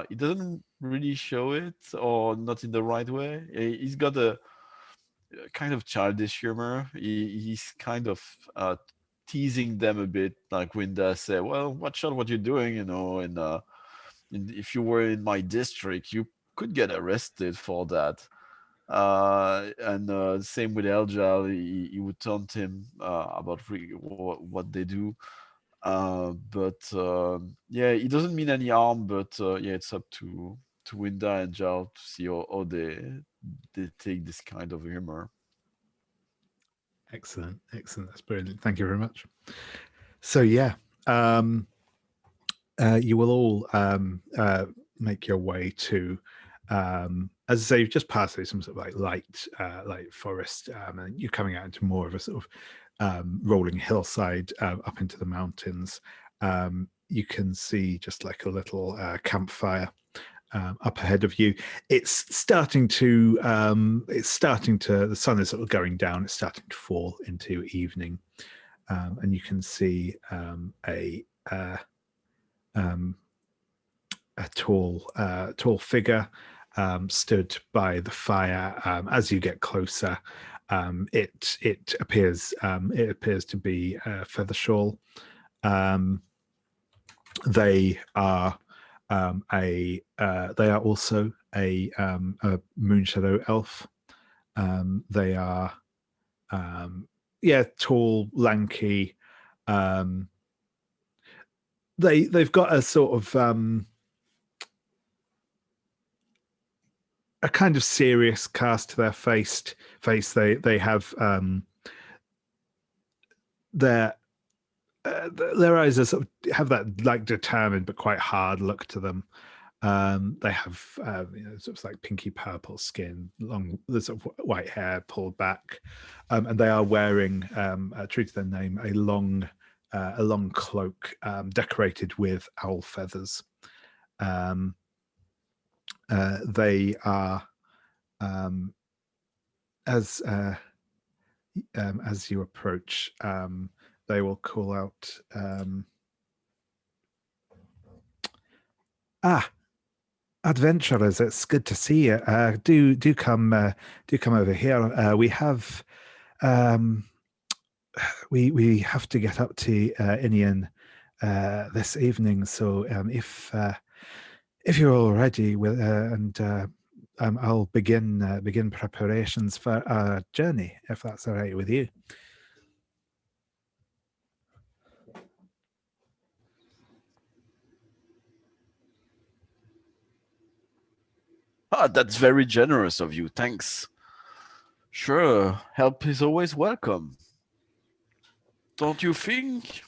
He doesn't really show it, or not in the right way. He's got a kind of childish humor. He's kind of teasing them a bit, like Winda said, "Well, watch out what you're doing, and if you were in my district, you could get arrested for that." And same with Eljaal, he would taunt him about what they do. But yeah, it doesn't mean any harm. But yeah, it's up to Winda and Eljaal to see how they take this kind of humor. Excellent, excellent. That's brilliant. Thank you very much. So yeah, you will all make your way to, as I say, you've just passed through some sort of like light forest, and you're coming out into more of a sort of rolling hillside up into the mountains. You can see just like a little campfire up ahead of you. It's starting to the sun is sort of going down. It's starting to fall into evening, and you can see a tall figure stood by the fire. As you get closer, it appears to be Feathercloak. They are they are also a Moonshadow elf. They are tall, lanky. They've got a sort of a kind of serious cast to their face. They have their eyes are sort of have that like determined but quite hard look to them. They have sort of like pinky purple skin, long sort of white hair pulled back, and they are wearing, true to their name, a long cloak decorated with owl feathers. They are, as you approach, they will call out, adventurers, it's good to see you. Do come over here. We have we have to get up to Inian this evening. So if you're all ready with and I'll begin preparations for our journey, if that's all right with you. Ah, that's very generous of you. Thanks. Sure, help is always welcome. Don't you think,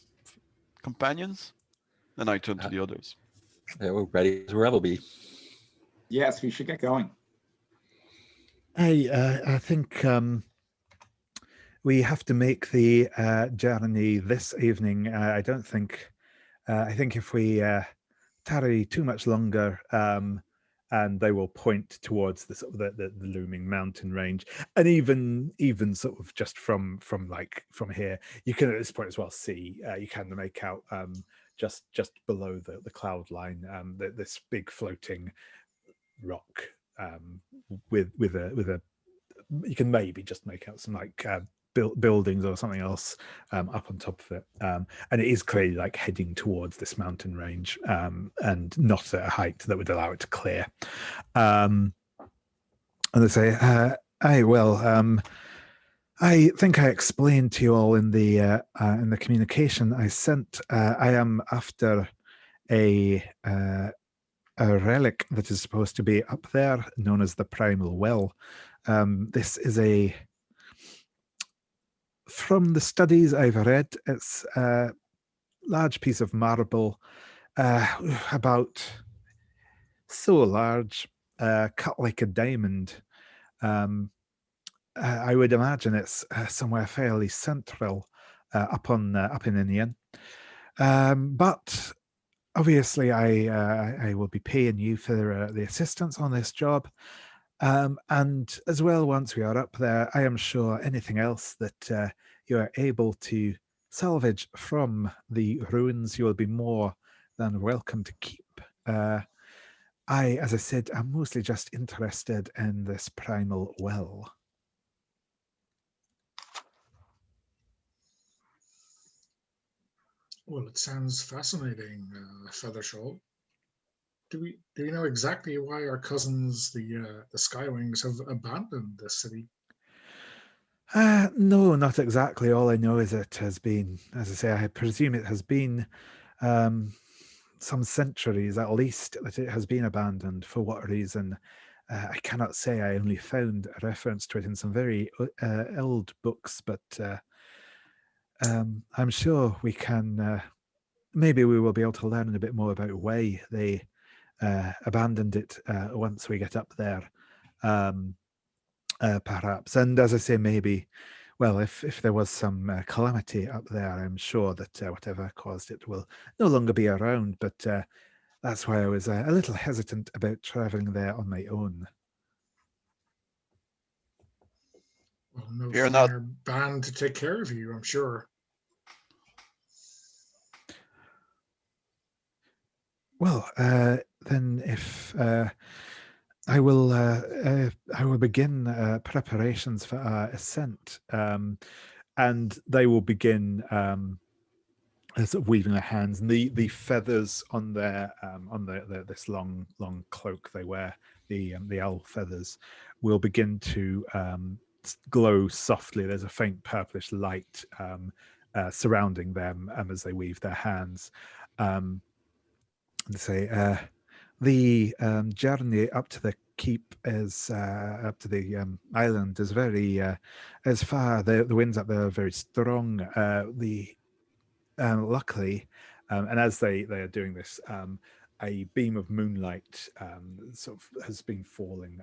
companions? And I turn to the others. Yeah, we're ready as we'll be. Yes, we should get going. I think we have to make the journey this evening. I don't think. I think if we tarry too much longer, and they will point towards the sort of the looming mountain range, and even sort of just from here, you can at this point as well see you can make out just below the cloud line this big floating rock with a you can maybe just make out some like buildings or something else up on top of it, and it is clearly like heading towards this mountain range, and not at a height that would allow it to clear. And they say, I think I explained to you all in the communication I sent. I am after a relic that is supposed to be up there, known as the Primal Well. This is from the studies I've read, it's a large piece of marble, about so large, cut like a diamond. I would imagine it's somewhere fairly central, up in Indian. But obviously, I will be paying you for the assistance on this job. And as well, once we are up there, I am sure anything else that you are able to salvage from the ruins, you will be more than welcome to keep. As I said, I'm mostly just interested in this primal well. Well, it sounds fascinating, Feathercloak. Do we know exactly why our cousins, the Skywings, have abandoned the city? No, not exactly. All I know is it has been, as I say, I presume it has been some centuries at least that it has been abandoned. For what reason, I cannot say. I only found a reference to it in some very old books, but I'm sure we can, maybe we will be able to learn a bit more about why they abandoned it once we get up there. Perhaps, and as I say, maybe, well, if there was some calamity up there, I'm sure that whatever caused it will no longer be around. But that's why I was a little hesitant about traveling there on my own. Well, no You're finer band to take care of you, I'm sure. Well, then if I will begin preparations for our ascent, and they will begin sort of weaving their hands, and the feathers on their this long cloak they wear, the owl feathers, will begin to glow softly. There's a faint purplish light surrounding them as they weave their hands. And say the journey up to the keep is up to the island is very as far. The winds up there are very strong. Luckily, and as they are doing this, a beam of moonlight sort of has been falling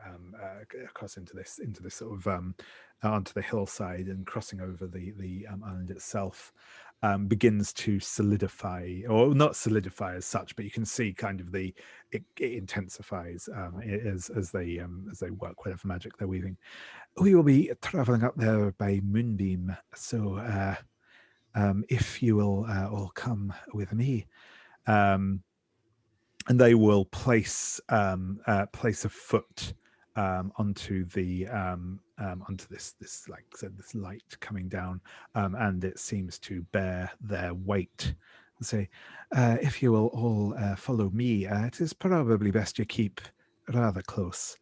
across into this sort of onto the hillside and crossing over the island itself. Begins to solidify, or not solidify as such, but you can see kind of it intensifies as they work whatever magic they're weaving. We will be traveling up there by moonbeam, so if you will all come with me, and they will place a foot onto the onto this like I said, this light coming down, and it seems to bear their weight. And say, if you will all follow me, it is probably best you keep rather close.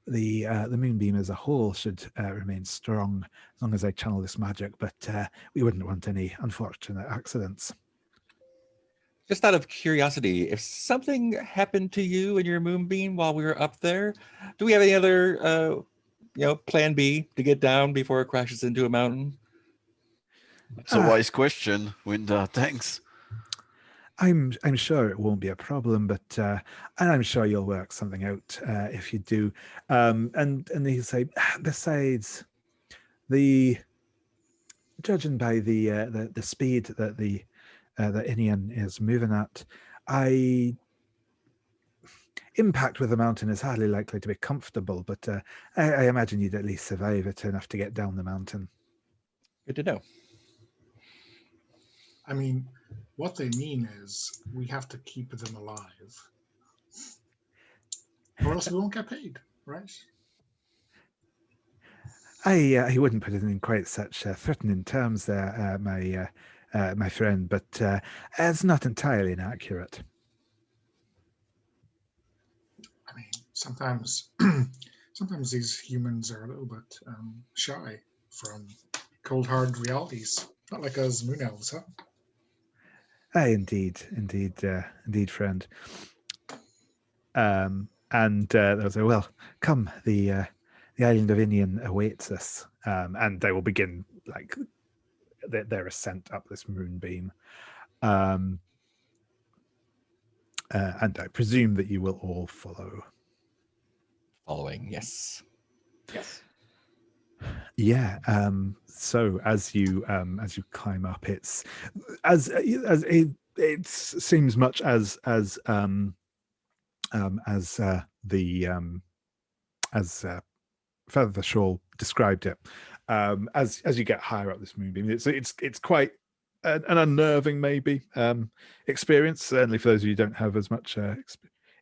the moonbeam as a whole should remain strong as long as I channel this magic, but we wouldn't want any unfortunate accidents. Just out of curiosity, if something happened to you and your moonbeam while we were up there, do we have any other, plan B to get down before it crashes into a mountain? It's a wise question, Winda. Thanks. I'm sure it won't be a problem, but and I'm sure you'll work something out if you do. And he'll say, besides, judging by the speed that the Inian is moving at, impact with the mountain is hardly likely to be comfortable, but I imagine you'd at least survive it enough to get down the mountain. Good to know. I mean, what they mean is we have to keep them alive, or else we won't get paid, right? I wouldn't put it in quite such threatening terms there, my friend, but it's not entirely inaccurate. I mean, sometimes these humans are a little bit shy from cold hard realities, not like us moon elves, huh? Indeed, friend. And they'll say, well, come, the island of Inian awaits us. And they will begin like their ascent up this moonbeam. And I presume that you will all follow. Following, yes. Yes. Yeah. So as you climb up, it's as it seems much as Feathercloak described it. As you get higher up this moonbeam, it's quite an unnerving maybe experience, certainly for those of you who don't have as much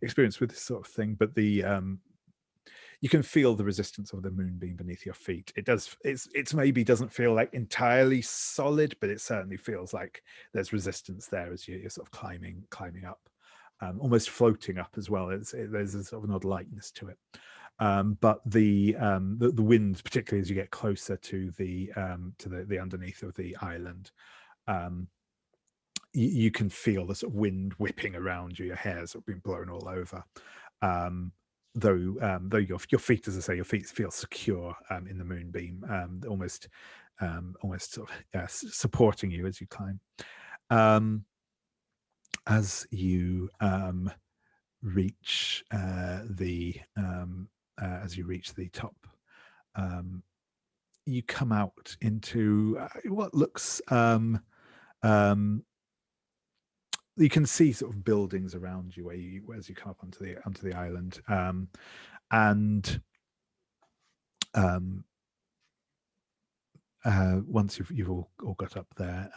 experience with this sort of thing. But you can feel the resistance of the moonbeam beneath your feet. It's maybe doesn't feel like entirely solid, but it certainly feels like there's resistance there as you're sort of climbing up, almost floating up as well. There's a sort of an odd lightness to it. But the wind, particularly as you get closer to the underneath of the island, you can feel the sort of wind whipping around you. Your hair's sort of being blown all over. Though your feet, as I say, your feet feel secure in the moonbeam, almost sort of supporting you as you climb. As you reach the top, you come out into what looks you can see sort of buildings around you as you come up onto the island, and once you've all got up there,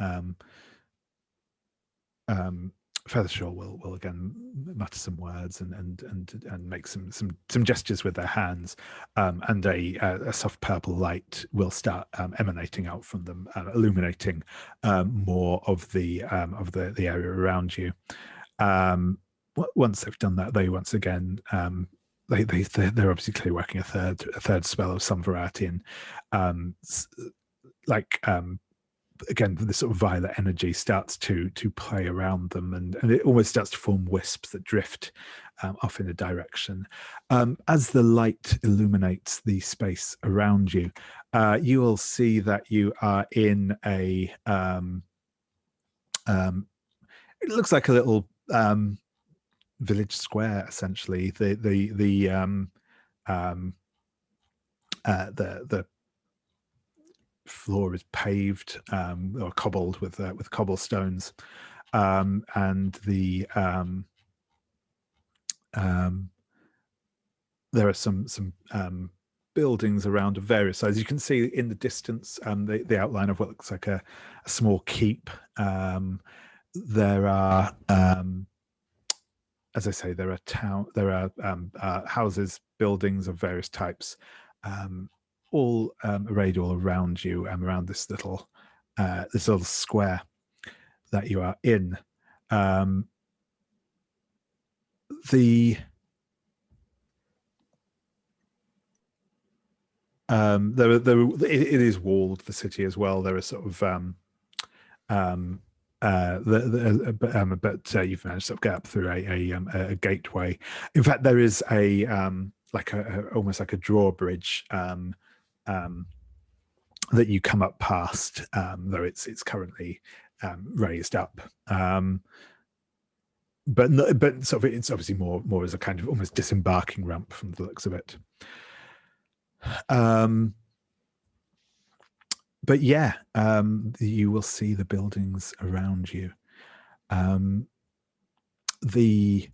Feathercloak will again mutter some words and make some gestures with their hands, and a soft purple light will start emanating out from them, illuminating more of the area around you. Once they've done that, they once again they're obviously clearly working a third spell of some variety, and again, the sort of violet energy starts to play around them, and it almost starts to form wisps that drift off in a direction. As the light illuminates the space around you, you will see that you are in a it looks like a little village square, essentially. The floor is paved or cobbled with cobblestones, and there are some buildings around of various sizes. You can see in the distance the outline of what looks like a small keep. There are, as I say, there are houses, buildings of various types, all arrayed all around you, around this little square that you are in. It is walled, the city as well. There are sort of but you've managed to get up through a gateway. In fact, there is a almost like a drawbridge that you come up past, though it's currently raised up. But sort of it's obviously more as a kind of almost disembarking ramp from the looks of it. But yeah, you will see the buildings around you. The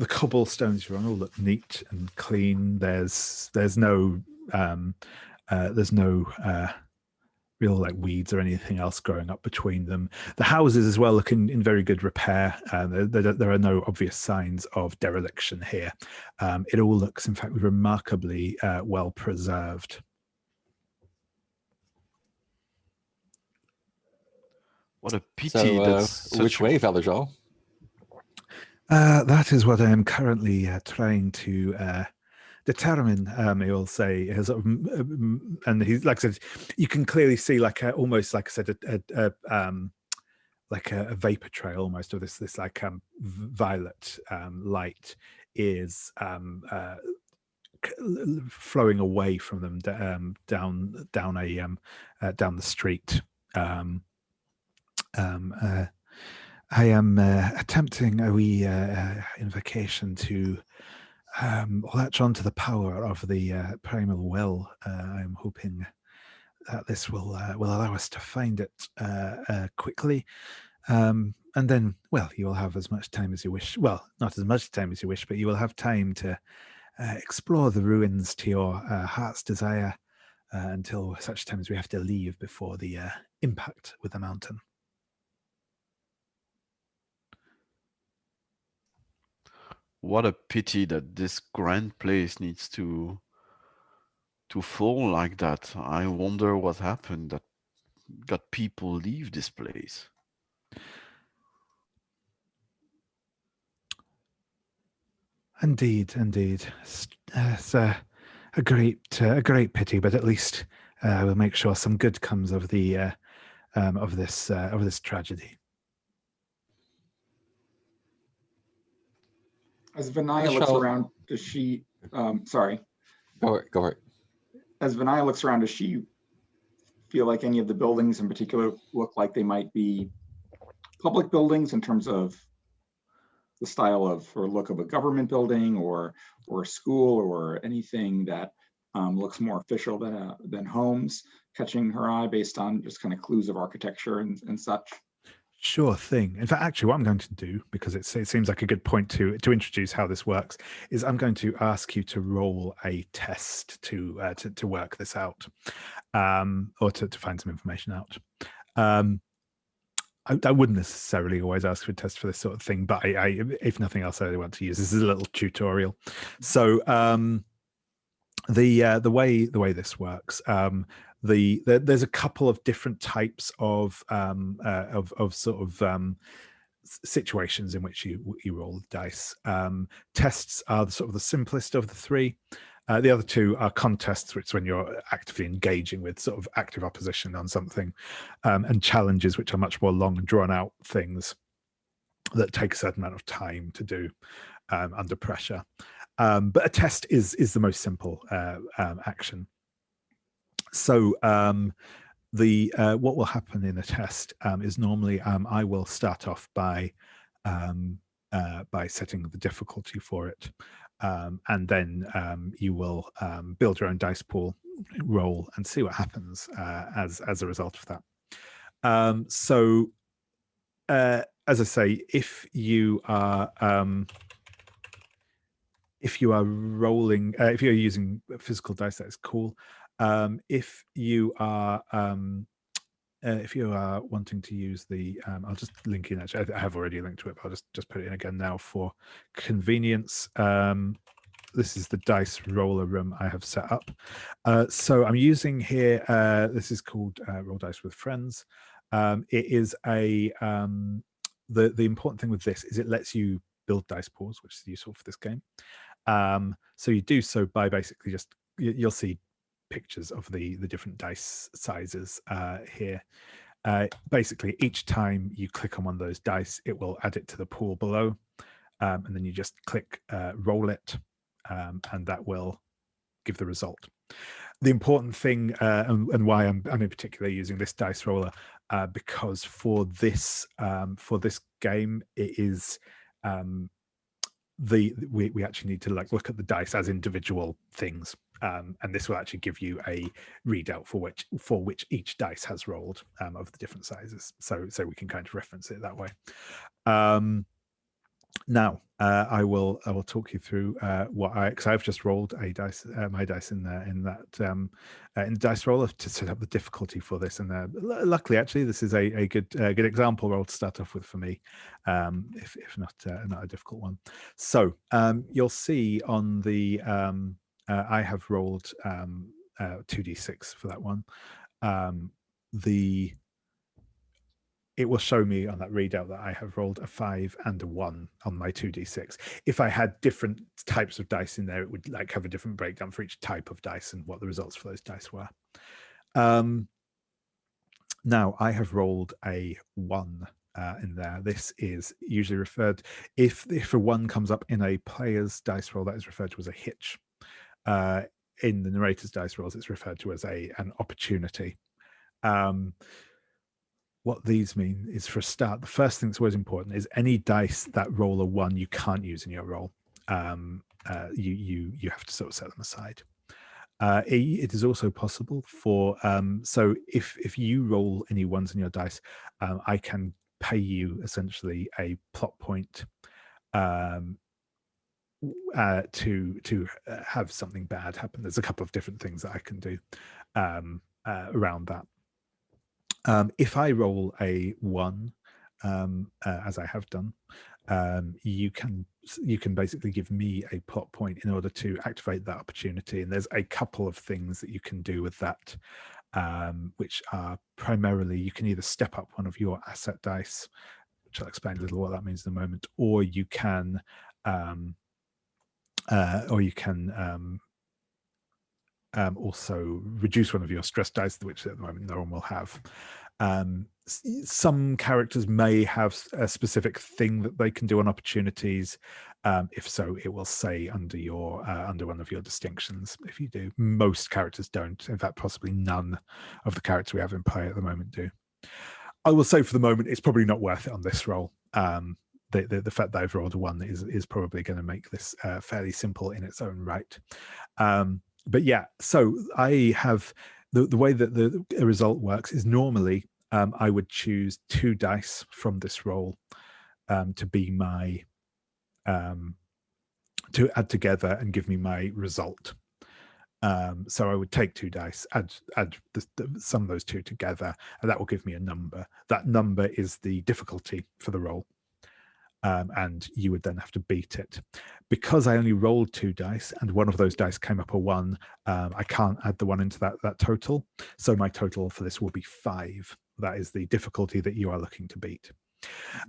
cobblestones you're on all look neat and clean. There's no real like weeds or anything else growing up between them. The houses as well look in very good repair. There are no obvious signs of dereliction here. It all looks, in fact, remarkably well preserved. What a pity. So, which way, Eljaal? That is what I am currently trying to determine. He will say, and he's like I said, you can clearly see almost like I said like a vapor trail almost of this like violet light is flowing away from them down the street. I am attempting a wee invocation to latch onto the power of the primal well. I'm hoping that this will allow us to find it quickly. And then, well, you will have as much time as you wish. Well, not as much time as you wish, but you will have time to explore the ruins to your heart's desire until such time as we have to leave before the impact with the mountain. What a pity that this grand place needs to fall like that. I wonder what happened that got people leave this place. Indeed. It's a great pity, but at least we'll make sure some good comes of the of this tragedy. As Vinaya looks around, does she? Sorry. Go ahead. As Vinaya looks around, does she feel like any of the buildings in particular look like they might be public buildings in terms of the style of or look of a government building or a school or anything that looks more official than homes, catching her eye based on just kind of clues of architecture and such? Sure thing. In fact, actually, what I'm going to do, because it seems like a good point to introduce how this works, is I'm going to ask you to roll a test to work this out, or to find some information out. I wouldn't necessarily always ask for a test for this sort of thing, but I if nothing else, I want to use this as a little tutorial. So the way this works. There's a couple of different types of sort of situations in which you roll the dice. Tests are sort of the simplest of the three. The other two are contests, which is when you're actively engaging with sort of active opposition on something, and challenges, which are much more long and drawn out things that take a certain amount of time to do under pressure. But a test is the most simple action. So what will happen in a test is normally I will start off by setting the difficulty for it, and then you will build your own dice pool, roll, and see what happens as a result of that. So as I say, if you are rolling, if you're using physical dice, that is cool. If you are wanting to use the, I'll just link in. Actually, I have already linked to it, but I'll just put it in again now for convenience. This is the dice roller room I have set up. So I'm using here. This is called Roll Dice with Friends. It is the important thing with this is it lets you build dice pools, which is useful for this game. So you do so by basically just, you'll see pictures of the different dice sizes here. Basically, each time you click on one of those dice, it will add it to the pool below, and then you just click roll it, and that will give the result. The important thing, and why I'm in particular using this dice roller, because for this game, it is we actually need to look at the dice as individual things, and this will actually give you a readout for which each dice has rolled of the different sizes, so we can kind of reference it that way. Now I will talk you through because I've just rolled a dice, my dice in the dice roller to set up the difficulty for this, and luckily actually this is a good example roll to start off with for me, if not a difficult one. So you'll see on the I have rolled 2d6 for that one. It will show me on that readout that I have rolled a 5 and a 1 on my 2d6. If I had different types of dice in there, it would have a different breakdown for each type of dice and what the results for those dice were. Now I have rolled a 1 in there. This is usually referred, if a 1 comes up in a player's dice roll, that is referred to as a hitch. In the narrator's dice rolls, it's referred to as an opportunity. What these mean is, for a start, the first thing that's always important is any dice that roll a 1 you can't use in your roll. You have to sort of set them aside. It is also possible for so if you roll any 1s in your dice, I can pay you essentially a plot point to have something bad happen. There's a couple of different things that I can do around that. If I roll a 1, as I have done, you can basically give me a plot point in order to activate that opportunity. And there's a couple of things that you can do with that, which are primarily, you can either step up one of your asset dice, which I'll explain a little what that means in a moment, or you can also reduce one of your stress dice, which at the moment no one will have. Some characters may have a specific thing that they can do on opportunities. If so, it will say under one of your distinctions. If you do, most characters don't. In fact, possibly none of the characters we have in play at the moment do. I will say for the moment, it's probably not worth it on this roll. The fact that I've rolled a 1 is probably going to make this fairly simple in its own right. But yeah, so I have the way that the result works is normally I would choose 2 dice from this roll to be my to add together and give me my result. So I would take 2 dice, add sum of those 2 together, and that will give me a number. That number is the difficulty for the roll. And you would then have to beat it. Because I only rolled 2 dice and one of those dice came up a 1, I can't add the 1 into that total. So my total for this will be 5. That is the difficulty that you are looking to beat.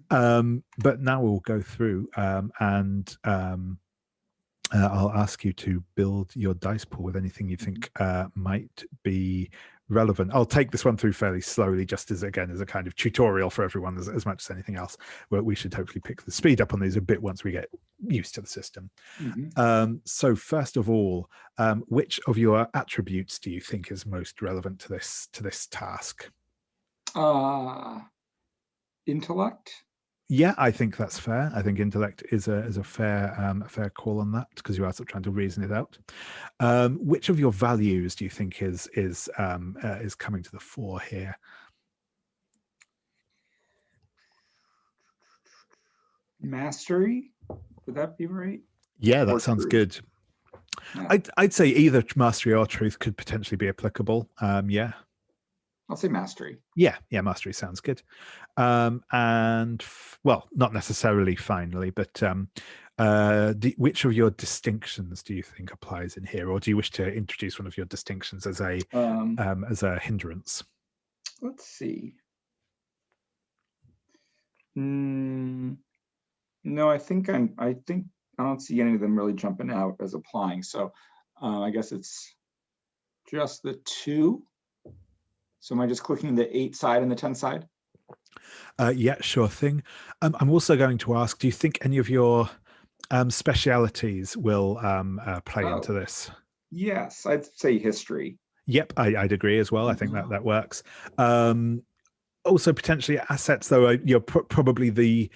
But now we'll go through and I'll ask you to build your dice pool with anything you think might be relevant. I'll take this one through fairly slowly, just as a kind of tutorial for everyone, as much as anything else. Where we should hopefully pick the speed up on these a bit once we get used to the system. So first of all, which of your attributes do you think is most relevant to this task? Intellect. Yeah, I think that's fair. I think intellect is a fair call on that, because you are sort of trying to reason it out. Which of your values do you think is coming to the fore here? Mastery. Would that be right? Yeah, that sounds good. Yeah. I'd say either mastery or truth could potentially be applicable. Yeah. I'll say mastery. Yeah, mastery sounds good. And well, not necessarily finally, but which of your distinctions do you think applies in here, or do you wish to introduce one of your distinctions as a hindrance? Let's see. No, I don't see any of them really jumping out as applying. So I guess it's just the 2. So am I just clicking the 8 side and the 10 side? Yeah, sure thing. I'm also going to ask, do you think any of your specialities will play into this? Yes, I'd say history. Yep, I'd agree as well. I think that works. Also potentially assets, though. You're probably the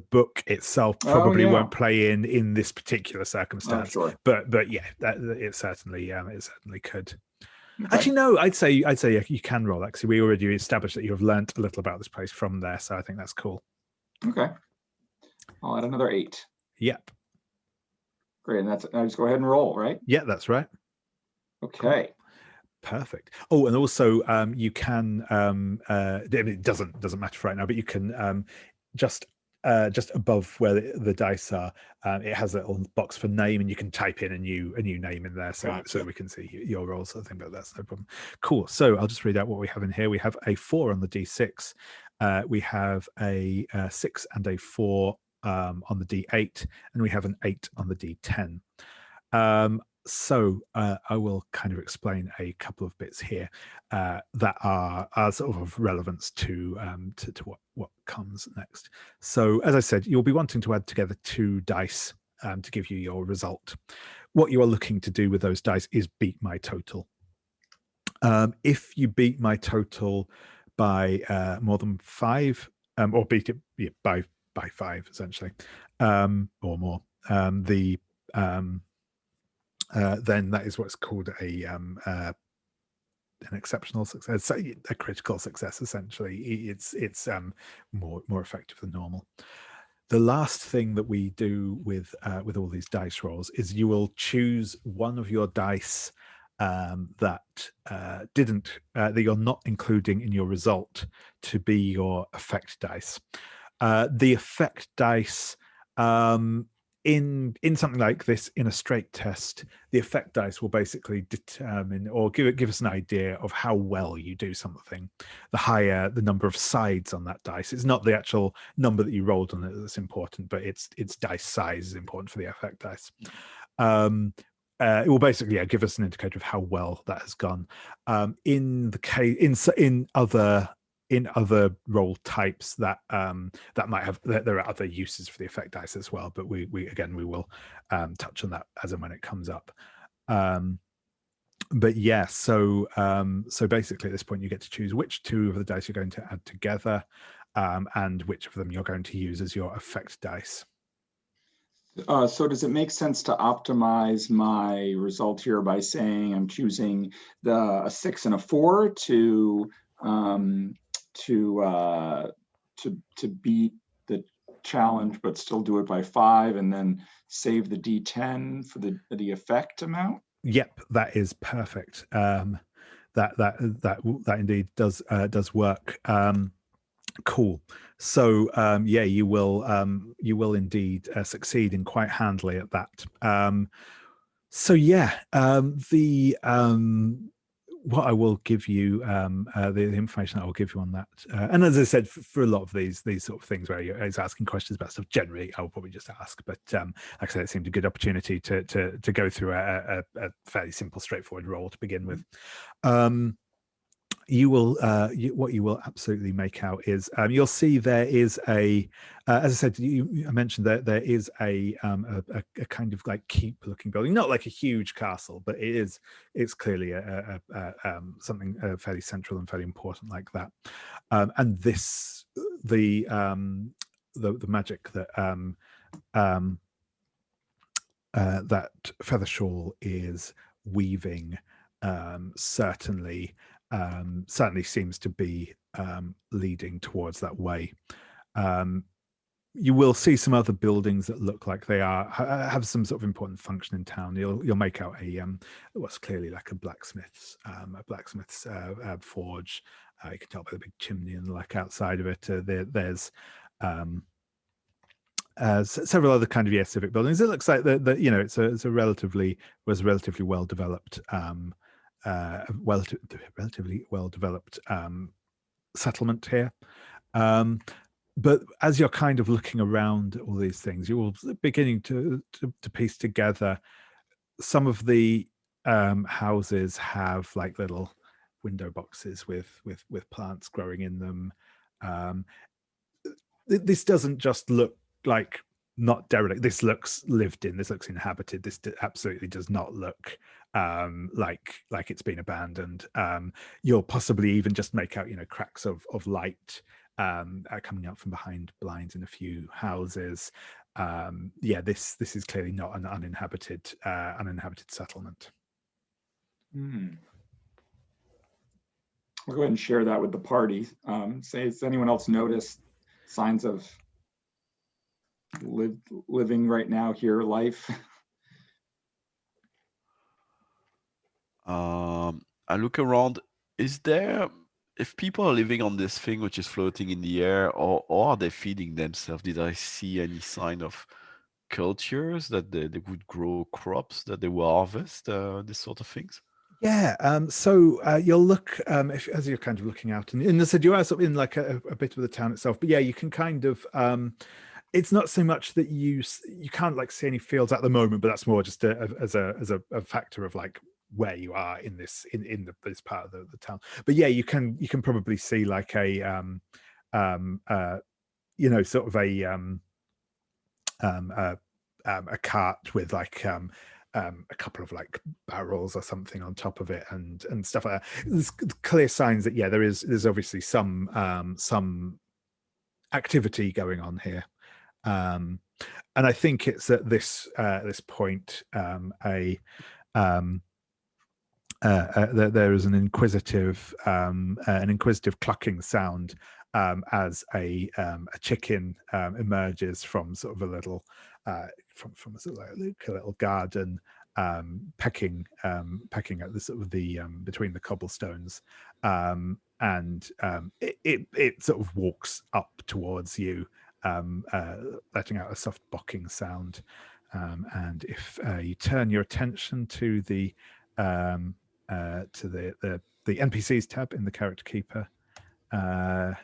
book itself probably won't play in this particular circumstance. Sure. But yeah, it certainly could. Okay. Actually, no, I'd say you can roll that because we already established that you have learnt a little about this place from there. So I think that's cool. Okay. I'll add another 8. Yep. Great. And I just go ahead and roll, right? Yeah, that's right. Okay. Perfect. Oh, and also you can it doesn't matter right now, but you can just above where the dice are, it has a little box for name, and you can type in a new name in there, so we can see your rolls sort of thing. But that's no problem. Cool. So I'll just read out what we have in here. We have a 4 on the D6. We have a 6 and a 4 on the D8, and we have an 8 on the D10. So I will kind of explain a couple of bits here that are sort of relevance to what comes next. So as I said, you'll be wanting to add together 2 dice to give you your result. What you are looking to do with those dice is beat my total. If you beat my total by more than 5, or beat it by 5 essentially, or more, then that is what's called an exceptional success, a critical success. Essentially, it's more effective than normal. The last thing that we do with all these dice rolls is you will choose one of your dice that you're not including in your result to be your effect dice. The effect dice, in something like this, in a straight test, the effect dice will basically determine or give us an idea of how well you do something. The higher the number of sides on that dice, it's not the actual number that you rolled on it that's important, but its dice size is important for the effect dice. It will basically give us an indicator of how well that has gone. In the case in other role types that might have, there are other uses for the effect dice as well, but we will touch on that as and when it comes up. But yeah, so basically at this point you get to choose which 2 of the dice you're going to add together, and which of them you're going to use as your effect dice. So does it make sense to optimize my result here by saying I'm choosing a 6 and a 4 to beat the challenge, but still do it by 5, and then save the D10 for the effect amount? Yep, that is perfect. That indeed does work. Cool. So yeah, you will indeed succeed in quite handily at that. So yeah, what I will give you, the information I will give you on that, and as I said, for a lot of these sort of things where you're asking questions about stuff, generally I will probably just ask. But like I said, it seemed a good opportunity to go through a fairly simple, straightforward role to begin with. You will what you will absolutely make out is you'll see there is as I said, I mentioned that there is a kind of like keep looking building, not like a huge castle, but it's clearly something fairly central and fairly important like that. And this the magic that that Feathershaw is weaving certainly seems to be leading towards that way. You will see some other buildings that look like they have some sort of important function in town. You'll make out what's clearly like a blacksmith's forge. You can tell by the big chimney and like outside of it. There's several other kind of civic buildings. It looks like it's a relatively well developed. Relatively well-developed settlement here. But as you're kind of looking around all these things, you will beginning to piece together some of the houses have like little window boxes with plants growing in them. This doesn't just look like not derelict. This looks lived in. This looks inhabited. This absolutely does not look like it's been abandoned. You'll possibly even just make out cracks of light coming out from behind blinds in a few houses. This is clearly not an uninhabited settlement. I'll go ahead and share that with the party. Has anyone else noticed signs of living right now here life? I look around. Is there, if people are living on this thing which is floating in the air, or are they feeding themselves? Did I see any sign of cultures that they would grow crops that they will harvest, this sort of things? Yeah. So you'll look as you're kind of looking out, and as I said, you are sort of in like a bit of the town itself. But yeah, you can kind of. It's not so much that you can't like see any fields at the moment, but that's more just as a factor of like where you are in this part of the town. But yeah, you can probably see like a sort of a cart with like a couple of like barrels or something on top of it and stuff like that. There's clear signs that there's obviously some activity going on here. And I think it's at this point there is an inquisitive clucking sound as a chicken emerges from sort of a little from a sort of like a little garden, pecking at the sort of the between the cobblestones, and it sort of walks up towards you, letting out a soft bocking sound. And if you turn your attention to the NPCs tab in the Character Keeper,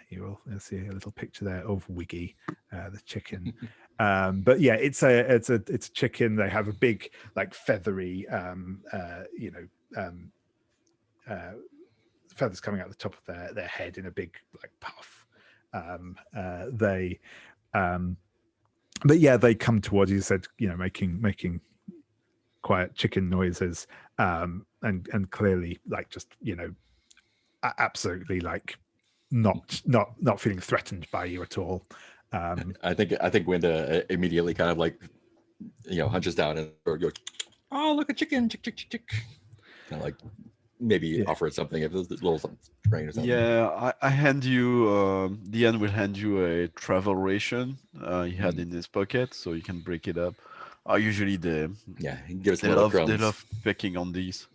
you'll see a little picture there of Wiggy, the chicken. But yeah, it's a chicken. They have a big like feathery feathers coming out the top of their head in a big like puff. But yeah, they come towards you, said, making quiet chicken noises, and clearly like just absolutely like not feeling threatened by you at all. I think Winda immediately kind of like hunches down and goes, "Oh, look, a chicken, chick, chick, chick, chick." Kind of like maybe offer it something if there's a little grain or something. Yeah, I hand you. Diyan will hand you a travel ration he had in his pocket, so you can break it up. Usually they give us little crumbs. They love pecking on these.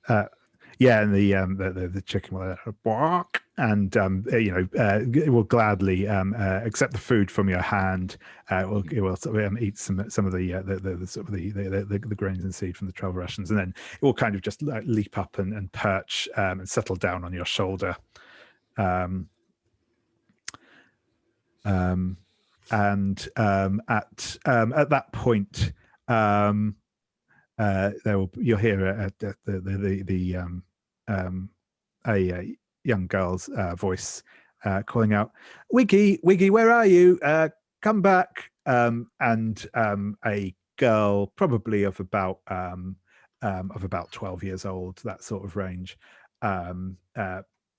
And the chicken will bark, and it will gladly accept the food from your hand. It will sort of eat some of the grains and seed from the travel rations, and then it will kind of just like leap up and perch and settle down on your shoulder. And at that point, you'll hear a young girl's voice calling out, "Wiggy, where are you? Come back!" And a girl, probably of about 12 years old, that sort of range,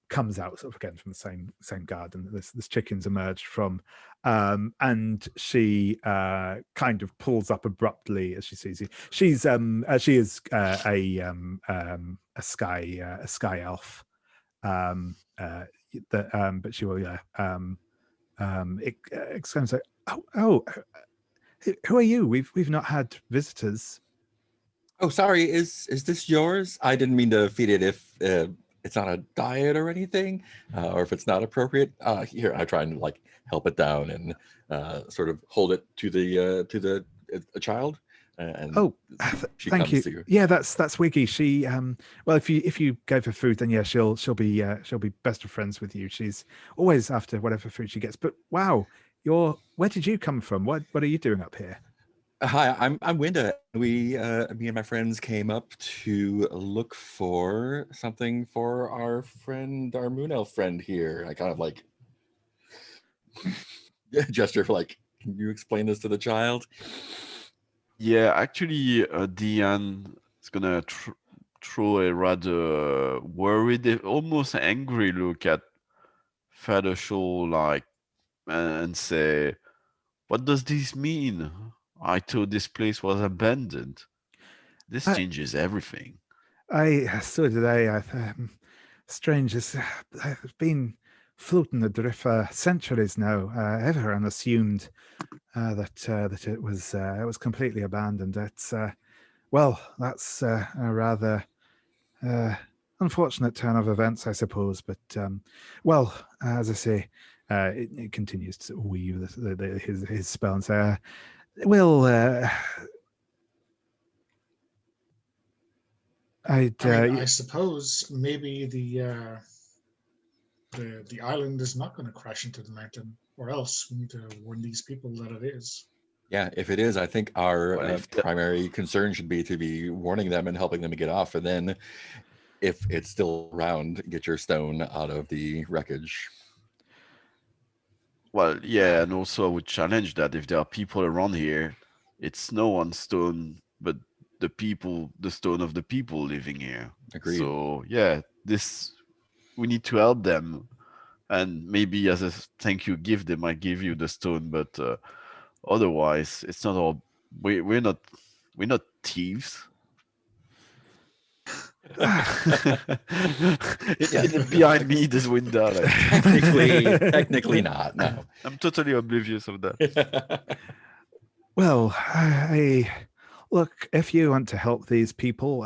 comes out sort of again from the same garden that this chicken's emerged from, and she kind of pulls up abruptly as she sees you. She is a sky elf, but she will exclaims like, "Oh, who are you? We've not had visitors." "Oh, sorry. Is this yours? I didn't mean to feed it if it's not a diet or anything, or if it's not appropriate. Here, I try and like help it down and sort of hold it to the child. And thank you. Yeah, that's Wiggy. She well, if you gave her food, then yeah, she'll be best of friends with you. She's always after whatever food she gets. But wow, where did you come from? What are you doing up here?" Hi, I'm Winda. Me and my friends came up to look for something for our moon elf friend here. I kind of like gesture for like, can you explain this to the child? Yeah, actually, Diyan is gonna throw a rather worried, almost angry look at Feathercloak, like, and say, "What does this mean? I thought this place was abandoned. This I, changes everything." so did I. Strange. I've been floating the drift for centuries now. Everyone assumed that it was completely abandoned. It's well, that's a rather uh, unfortunate turn of events, I suppose. But well, as I say, it continues to weave his spell and say, "Well, I'd." I mean, I suppose maybe the island is not going to crash into the mountain, or else we need to warn these people that it is. Yeah, if it is, I think our Well, if the, primary concern should be to be warning them and helping them to get off. And then, if it's still around, get your stone out of the wreckage. well, yeah, and also I would challenge that if there are people around here, it's no one's stone, but the stone of the people living here. Agreed. So yeah, this we need to help them, and maybe as a thank you gift, they might give you the stone, but otherwise, it's not all. We're not thieves. Behind me, this window. Like, technically not. No. I'm totally oblivious of that. Well, look, if you want to help these people,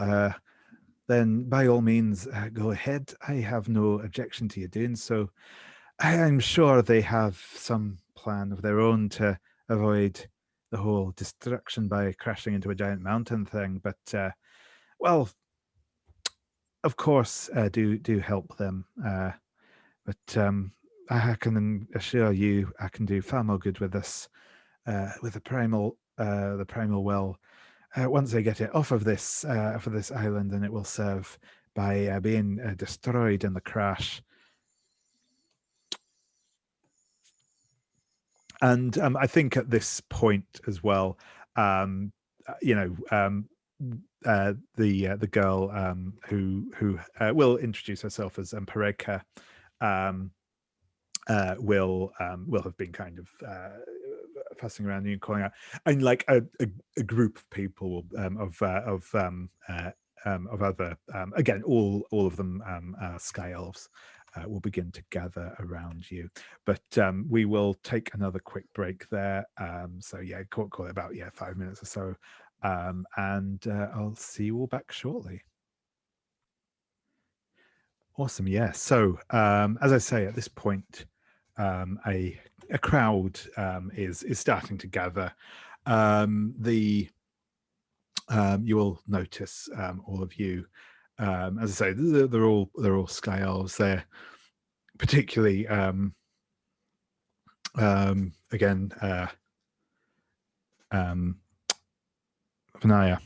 then by all means, go ahead. I have no objection to you doing so. I'm sure they have some plan of their own to avoid the whole destruction by crashing into a giant mountain thing. But well, of course, do help them. But I can assure you, I can do far more good with this, with the primal well. Once I get it off of this island, and it will serve by being destroyed in the crash. And I think at this point as well, you know, the girl who will introduce herself as Pareka will have been kind of fussing around and calling out, and like a group of people of other again, all of them sky elves. Will begin to gather around you, but we will take another quick break there. So yeah, call it about 5 minutes or so, and I'll see you all back shortly. Awesome. Yeah. So as I say, at this point, a crowd is starting to gather. You will notice, all of you, as I say, they're all sky elves. They're particularly again, Vinaya,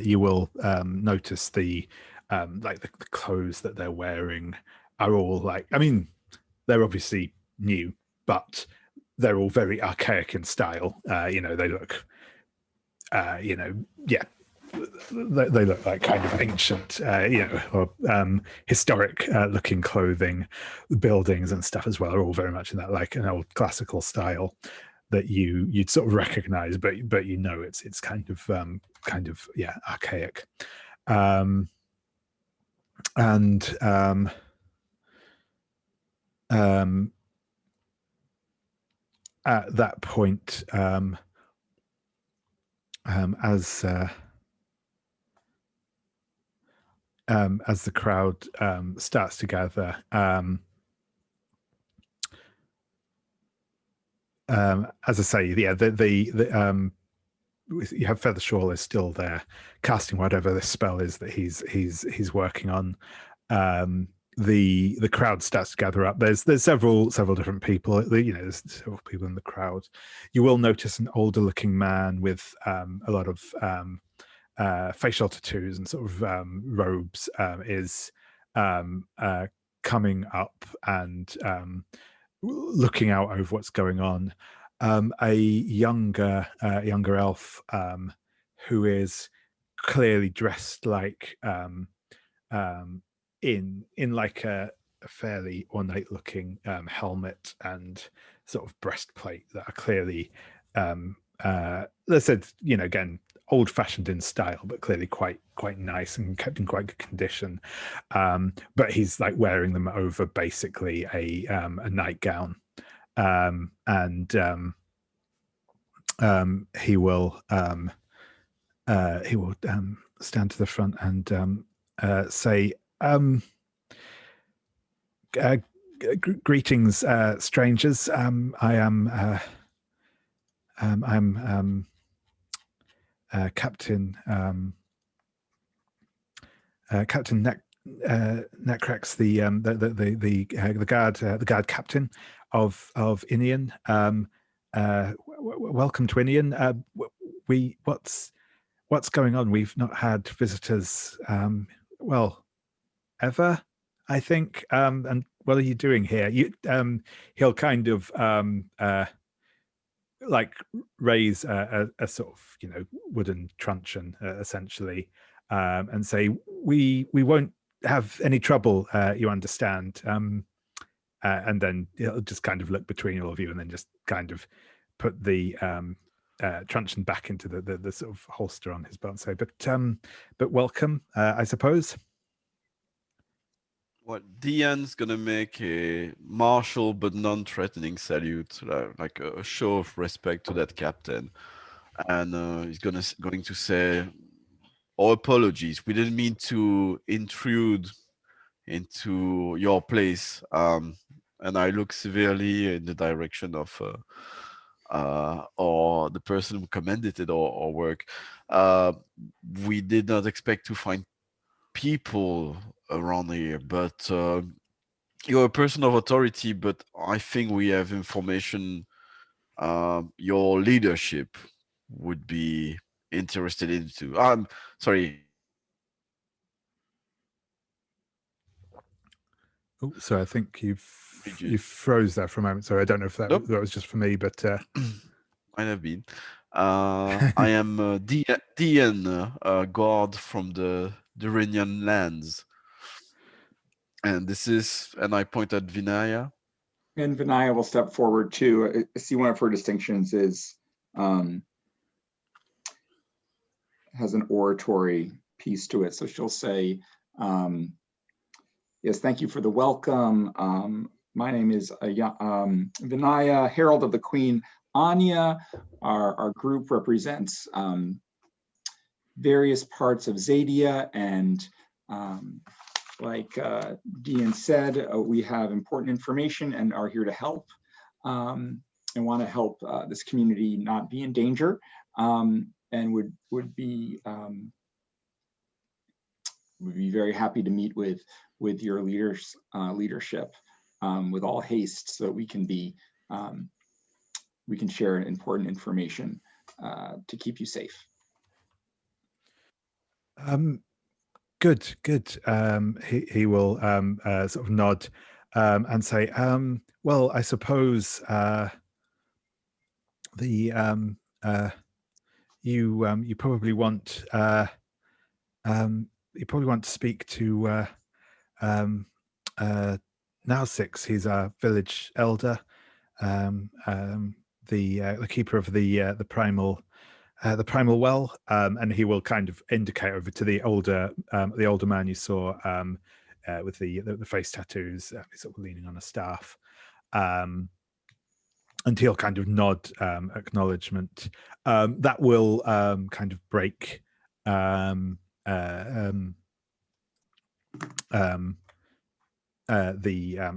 you will notice the like the clothes that they're wearing are all like, I mean, they're obviously new, but they're all very archaic in style. They look, they look like kind of ancient, or historic looking clothing. The buildings and stuff as well are all very much in that like an old classical style that you'd sort of recognize, but it's kind of archaic. At that point, as the crowd starts to gather, as I say, yeah, the you have Feathercloak is still there, casting whatever this spell is that he's working on. the crowd starts to gather up. There's several different people. There's several people in the crowd. You will notice an older looking man with a lot of facial tattoos and sort of robes is coming up and looking out over what's going on. A younger elf who is clearly dressed like in like a fairly ornate looking helmet and sort of breastplate that are clearly let's say, again, old fashioned in style, but clearly quite nice and kept in quite good condition. But he's like wearing them over basically a nightgown. And he will stand to the front and say, greetings, strangers. I'm Captain Necrax, the guard captain of Inian. Welcome to Inian. What's going on? We've not had visitors, ever, I think. And what are you doing here? He'll kind of like raise a sort of wooden truncheon essentially, and say, we won't have any trouble, you understand. And then he'll just kind of look between all of you and then just kind of put the truncheon back into the sort of holster on his belt and say, but welcome, I suppose. Well, Diyan's gonna make a martial but non-threatening salute, like a show of respect to that captain, and he's going to say, "Our apologies. We didn't mean to intrude into your place." And I look severely in the direction of or the person who commended our work. We did not expect to find people around here, but you're a person of authority, but I think we have information your leadership would be interested into. Sorry. Oh, so I think you froze there for a moment. So I don't know if that was just for me, but might have been. I am Diyan, god from the Durenian lands. And this is, and I point at Vinaya. And Vinaya will step forward too. I see one of her distinctions is has an oratory piece to it. So she'll say, yes, thank you for the welcome. My name is Vinaya, Herald of the Queen Anya. Our group represents various parts of Xadia, and like Dnd said, we have important information and are here to help, and want to help this community not be in danger, and would be very happy to meet with your leadership with all haste, so that we can share important information to keep you safe. Good. He will sort of nod and say, well, I suppose you probably want to speak to Nausix. He's our village elder, the keeper of the primal well, and he will kind of indicate over to the older man you saw with the face tattoos, sort of leaning on a staff, and he'll kind of nod acknowledgement. That will kind of break the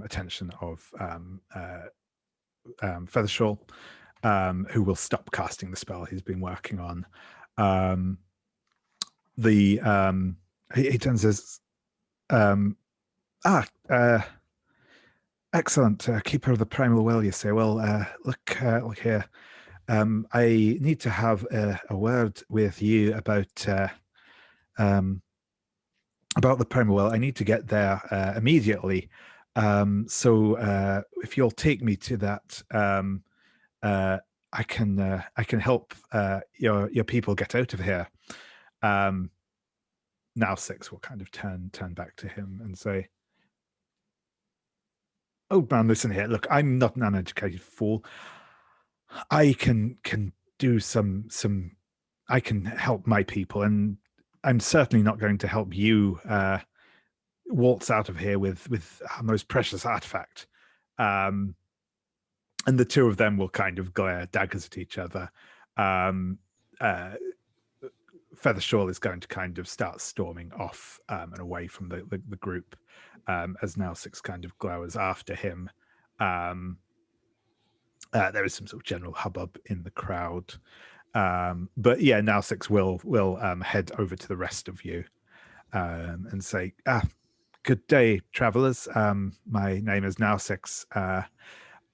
attention of Feathercloak, who will stop casting the spell he's been working on. He turns his Excellent. Keeper of the Primal Well, you say. Well, look here. I need to have a word with you about the Primal Well. I need to get there immediately. So if you'll take me to that, I can help your people get out of here. Now Six will kind of turn back to him and say, "Oh man, listen here. Look, I'm not an uneducated fool. I can do some. I can help my people, and I'm certainly not going to help you waltz out of here with our most precious artifact." And the two of them will kind of glare daggers at each other. Feathershaw is going to kind of start storming off and away from the group as Now Six kind of glowers after him. There is some sort of general hubbub in the crowd. But yeah, Now Six will head over to the rest of you and say, good day, travelers. My name is Now Six. I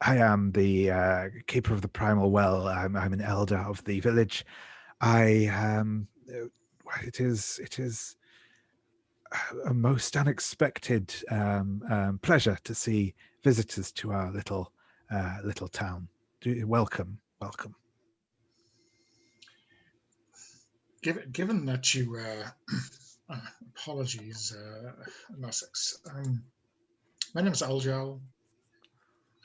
am the keeper of the Primal Well. I'm an elder of the village. It is a most unexpected pleasure to see visitors to our little town. Welcome. Given that you apologies, Sussex. My name is Eljaal,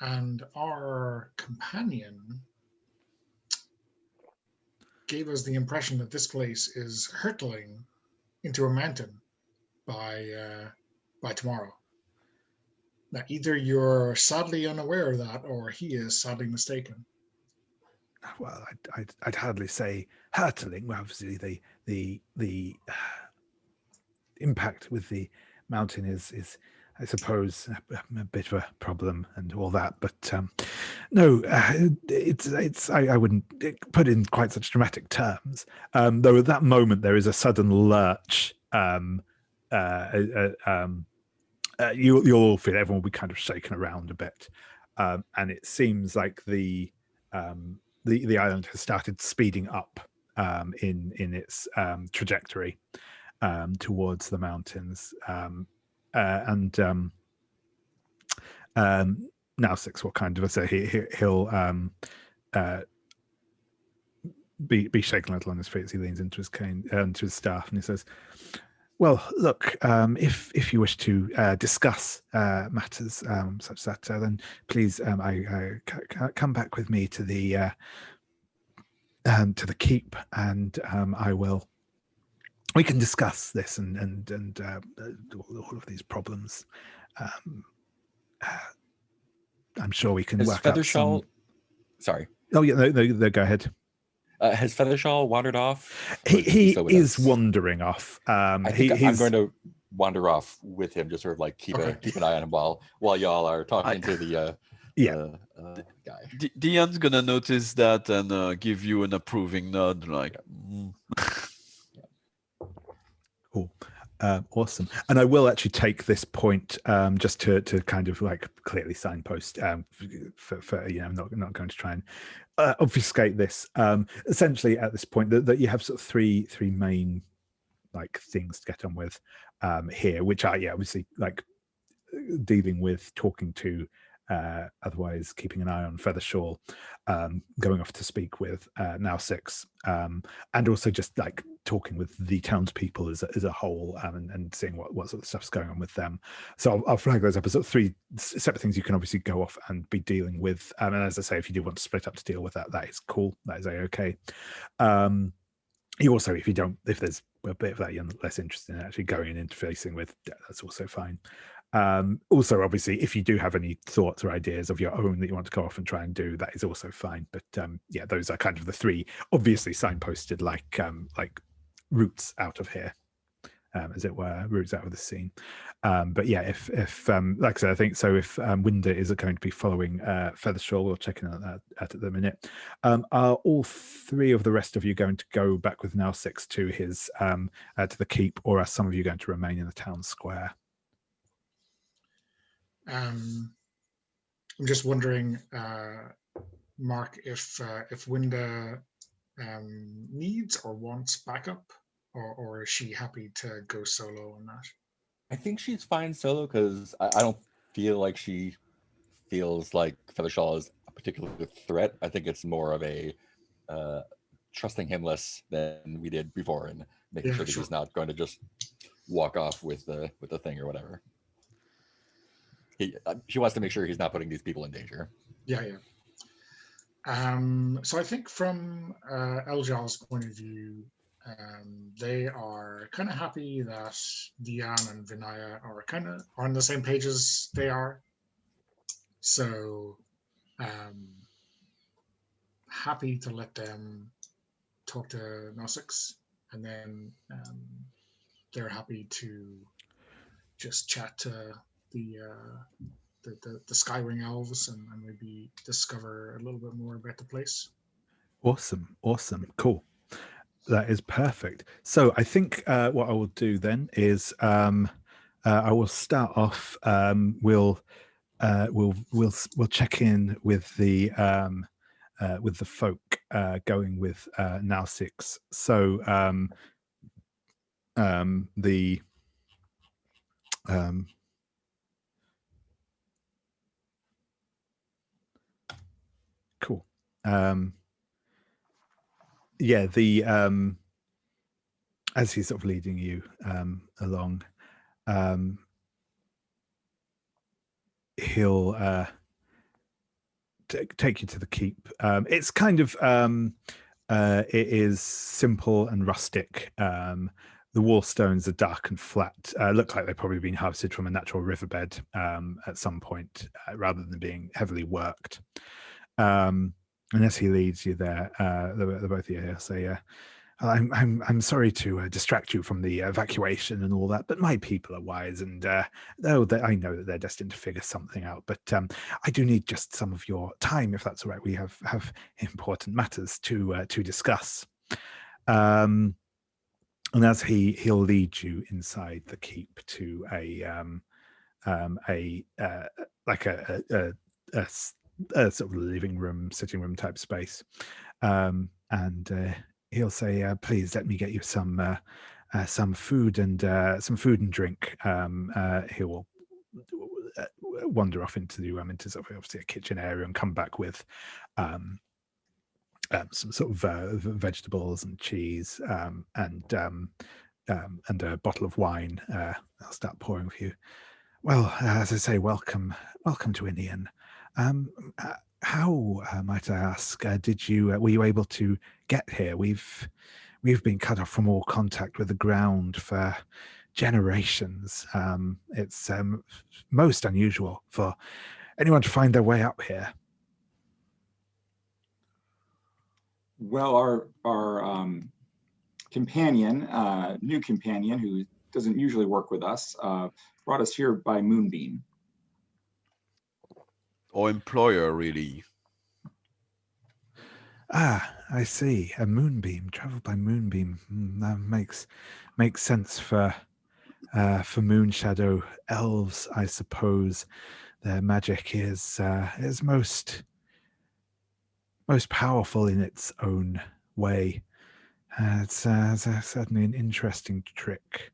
and our companion gave us the impression that this place is hurtling into a mountain by tomorrow. Now, either you're sadly unaware of that, or he is sadly mistaken. Well, I'd hardly say hurtling. Well, obviously, the impact with the mountain is I suppose a bit of a problem and all that, but no, it's I wouldn't put it in quite such dramatic terms. Though at that moment there is a sudden lurch. You'll all feel everyone will be kind of shaken around a bit, and it seems like the island has started speeding up in its trajectory towards the mountains. Now Six will kind of say he'll be shaken a little on his feet as he leans into his cane, into his staff, and he says, "Well, look, if you wish to discuss matters such that, then please, come back with me to the keep, and I will. We can discuss this and all of these problems. I'm sure we can work out some... Sorry. Oh yeah, no, go ahead. Has Feathershaw wandered off? He is wandering off. I think I'm going to wander off with him, just sort of like keep an eye on him while y'all are talking to the guy. Diyan's gonna notice that and give you an approving nod, like. Cool. Awesome. And I will actually take this point just to kind of like clearly signpost for I'm not going to try and obfuscate this. Essentially at this point that you have sort of three main like things to get on with here, which are obviously like dealing with, talking to, otherwise keeping an eye on Feathershaw, going off to speak with Now Six, and also just like talking with the townspeople as a whole, and seeing what sort of stuff's going on with them. So I'll flag those up as sort of three separate things you can obviously go off and be dealing with. And as I say, if you do want to split up to deal with that, that is cool. That is okay. You also, if there's a bit of that you're less interested in actually going and interfacing with, that's also fine. Also, obviously, if you do have any thoughts or ideas of your own that you want to go off and try and do, that is also fine. But those are kind of the three obviously signposted like routes out of here, as it were, routes out of the scene. But yeah, if like I said, I think so. If Winda is going to be following Feathershaw, we'll check in on that at the minute. Are all three of the rest of you going to go back with Now Six to his to the keep, or are some of you going to remain in the town square? I'm just wondering, Mark, if Winda needs or wants backup, or is she happy to go solo on that? I think she's fine solo because I don't feel like she feels like Featherclaw is a particular threat. I think it's more of a trusting him less than we did before, and making sure that he's not going to just walk off with the thing or whatever. She wants to make sure he's not putting these people in danger. Yeah. So I think from Eljaal's point of view, they are kind of happy that Diyan and Vinaya are kind of on the same page as they are. So happy to let them talk to Nosix, and then they're happy to just chat to the Skywing elves and maybe discover a little bit more about the place. Awesome, cool. That is perfect. So I think what I will do then is I will start off. We'll check in with the folk going with now 6. So the cool. Yeah, the as he's sort of leading you along, he'll take you to the keep. It's kind of it is simple and rustic. The wall stones are dark and flat. Look like they've probably been harvested from a natural riverbed at some point, rather than being heavily worked. And as he leads you there, the both of you say, I'm sorry to distract you from the evacuation and all that, but my people are wise, and I know that they're destined to figure something out. But I do need just some of your time, if that's all right. We have important matters to discuss. And as he'll lead you inside the keep to a sort of living room, sitting room type space, and he'll say, "Please let me get you some food and drink." He will wander off into sort of obviously a kitchen area and come back with some sort of vegetables and cheese and a bottle of wine. I'll start pouring for you. Well, as I say, welcome to Indian. How might I ask? Were you able to get here? We've been cut off from all contact with the ground for generations. It's most unusual for anyone to find their way up here. Well, our companion, new companion, who doesn't usually work with us, brought us here by Moonbeam. Or employer, really. Ah, I see. A moonbeam, travel by Moonbeam. That makes sense for Moonshadow elves, I suppose. Their magic is most powerful in its own way. It's certainly an interesting trick.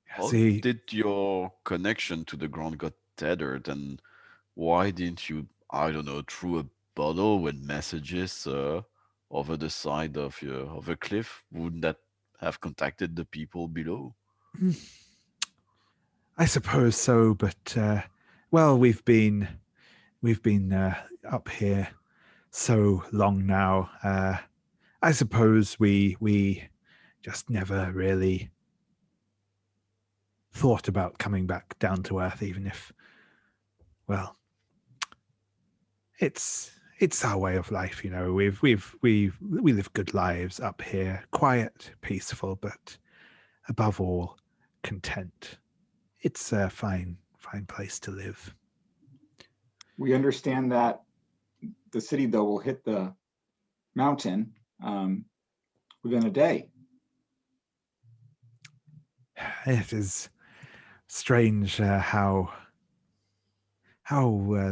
How See, did your connection to the ground got tethered, and why didn't you, I don't know, throw a bottle with messages over the side of a cliff? Wouldn't that have contacted the people below? I suppose so, but well, we've been up here so long now. I suppose we just never really thought about coming back down to earth, even if, well, it's our way of life, you know. We live good lives up here, quiet, peaceful, but above all, content. It's a fine place to live. We understand that the city, though, will hit the mountain within a day. It is strange how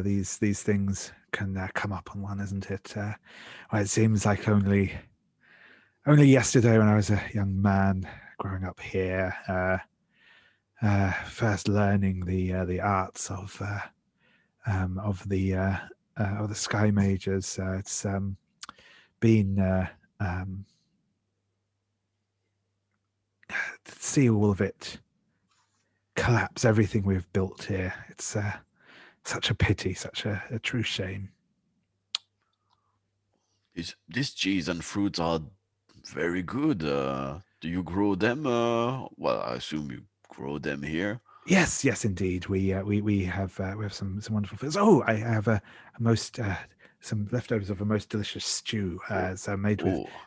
these things can come up on one, isn't it? Well, it seems like only yesterday, when I was a young man growing up here, first learning the arts of the Sky Mages, it's been to see all of it collapse, everything we've built here. It's such a pity, such a true shame. This cheese and fruits are very good. Do you grow them? Well, I assume you grow them here. Yes, indeed. We have some wonderful foods. Oh, I have a most some leftovers of a most delicious stew, so made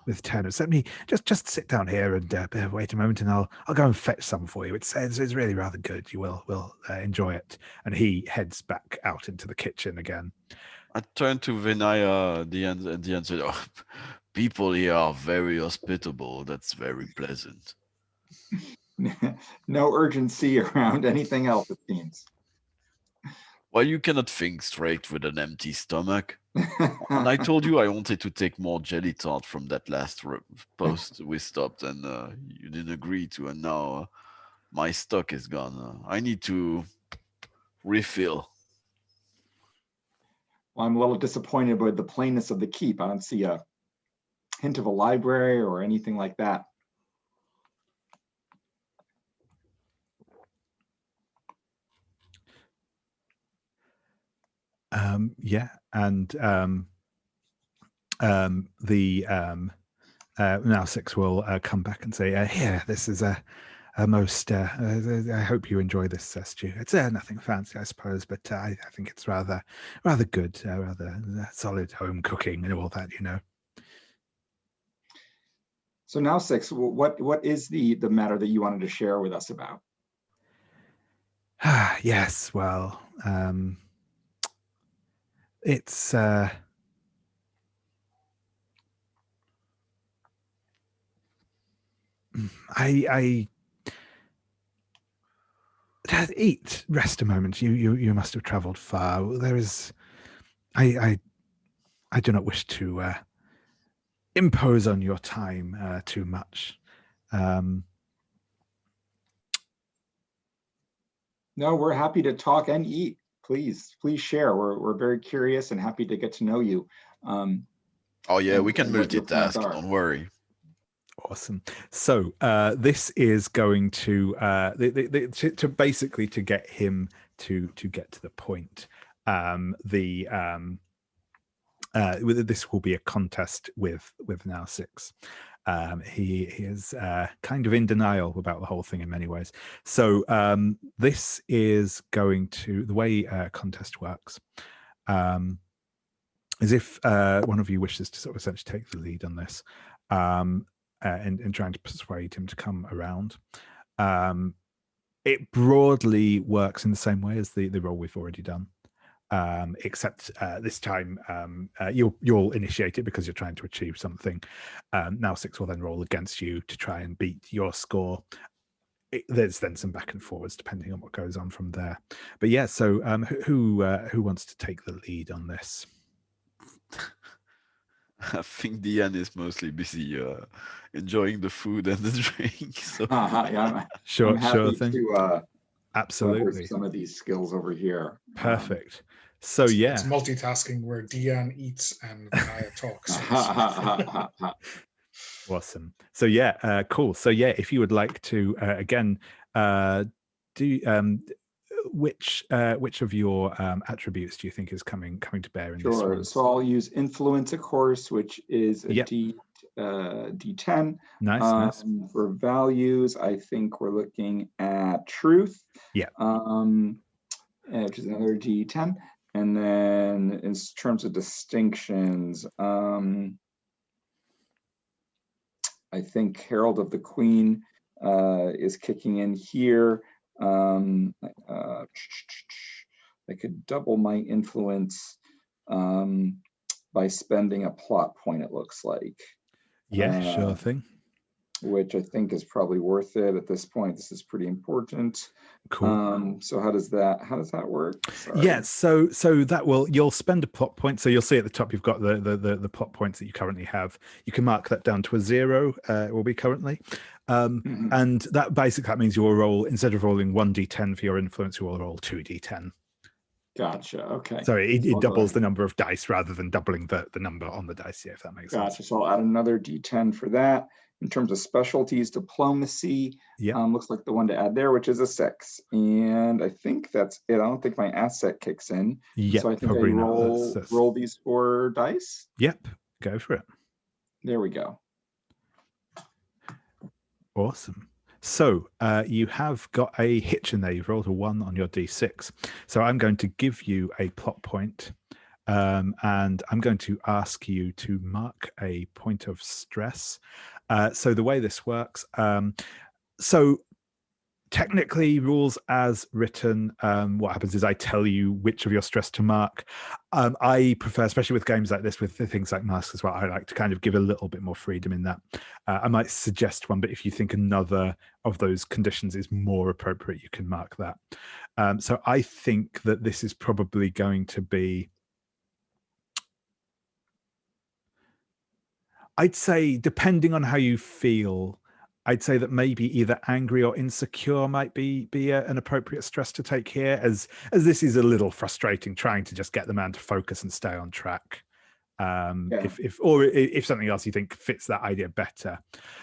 with turnips. Let me just sit down here and wait a moment, and I'll go and fetch some for you. It's really rather good. You will enjoy it. And he heads back out into the kitchen again. I turned to Vinaya, Diyan said, "Oh, people here are very hospitable. That's very pleasant." No urgency around anything else, it seems. Well, you cannot think straight with an empty stomach. And I told you I wanted to take more jelly tart from that last post we stopped, and you didn't agree to. And now my stock is gone. I need to refill. Well, I'm a little disappointed with the plainness of the keep. I don't see a hint of a library or anything like that. Yeah, and the now Six will come back and say, "Here, this is a most. I hope you enjoy this stew. It's nothing fancy, I suppose, but I think it's rather good, rather solid home cooking and all that, you know." So now, Six, what is the matter that you wanted to share with us about? Yes, well, it's I eat, rest a moment. You must have traveled far. There is, I do not wish to impose on your time too much. No, we're happy to talk and eat. Please share. We're very curious and happy to get to know you. Oh yeah, we can what your plans multitask. are. Don't worry. Awesome. So this is going to to basically to get him to get to the point. This will be a contest with now Six. He is kind of in denial about the whole thing in many ways. So this is going to, the way contest works, is if one of you wishes to sort of essentially take the lead on this, in trying to persuade him to come around. It broadly works in the same way as the role we've already done. Except this time you'll initiate it because you're trying to achieve something. Now Six will then roll against you to try and beat your score. There's then some back and forwards depending on what goes on from there. But yeah, so who wants to take the lead on this? I think Diyan is mostly busy enjoying the food and the drink. So Yeah, sure thing. To absolutely some of these skills over here. Perfect. So yeah, it's multitasking where Diyan eats and Vinaya talks. Awesome. So yeah, cool. So yeah, if you would like to again do which of your attributes do you think is coming to bear in this one? So I'll use influence, of course, which is a D10. Nice. For values, I think we're looking at truth. Yeah. Which is another D10. And then in terms of distinctions, I think Herald of the Queen is kicking in here. I could double my influence by spending a plot point, it looks like. Yeah, sure thing. which I think is probably worth it at this point. This is pretty important. Cool. So how does that work? Sorry. Yeah, so that you'll spend a plot point. So you'll see at the top you've got the plot points that you currently have. You can mark that down to a 0. It will be currently, and that means you will roll, instead of rolling 1d10 for your influence, you will roll 2d10. Gotcha. Okay. So it doubles the number of dice rather than doubling the number on the dice. Yeah, if that makes sense. Gotcha. So I'll add another d10 for that. In terms of specialties, diplomacy, looks like the one to add there, which is a 6. And I think that's it. I don't think my asset kicks in. Yeah, so I think I roll these 4 dice. Yep, go for it. There we go. Awesome. So you have got a hitch in there. You've rolled a 1 on your d6. So I'm going to give you a plot point, and I'm going to ask you to mark a point of stress. So the way this works, so technically rules as written, what happens is I tell you which of your stress to mark. I prefer, especially with games like this, with things like masks as well, I like to kind of give a little bit more freedom in that. I might suggest one, but if you think another of those conditions is more appropriate, you can mark that. So I think that this is probably going to be, I'd say, depending on how you feel, I'd say that maybe either angry or insecure might be an appropriate stress to take here, as this is a little frustrating trying to just get the man to focus and stay on track. If something else you think fits that idea better.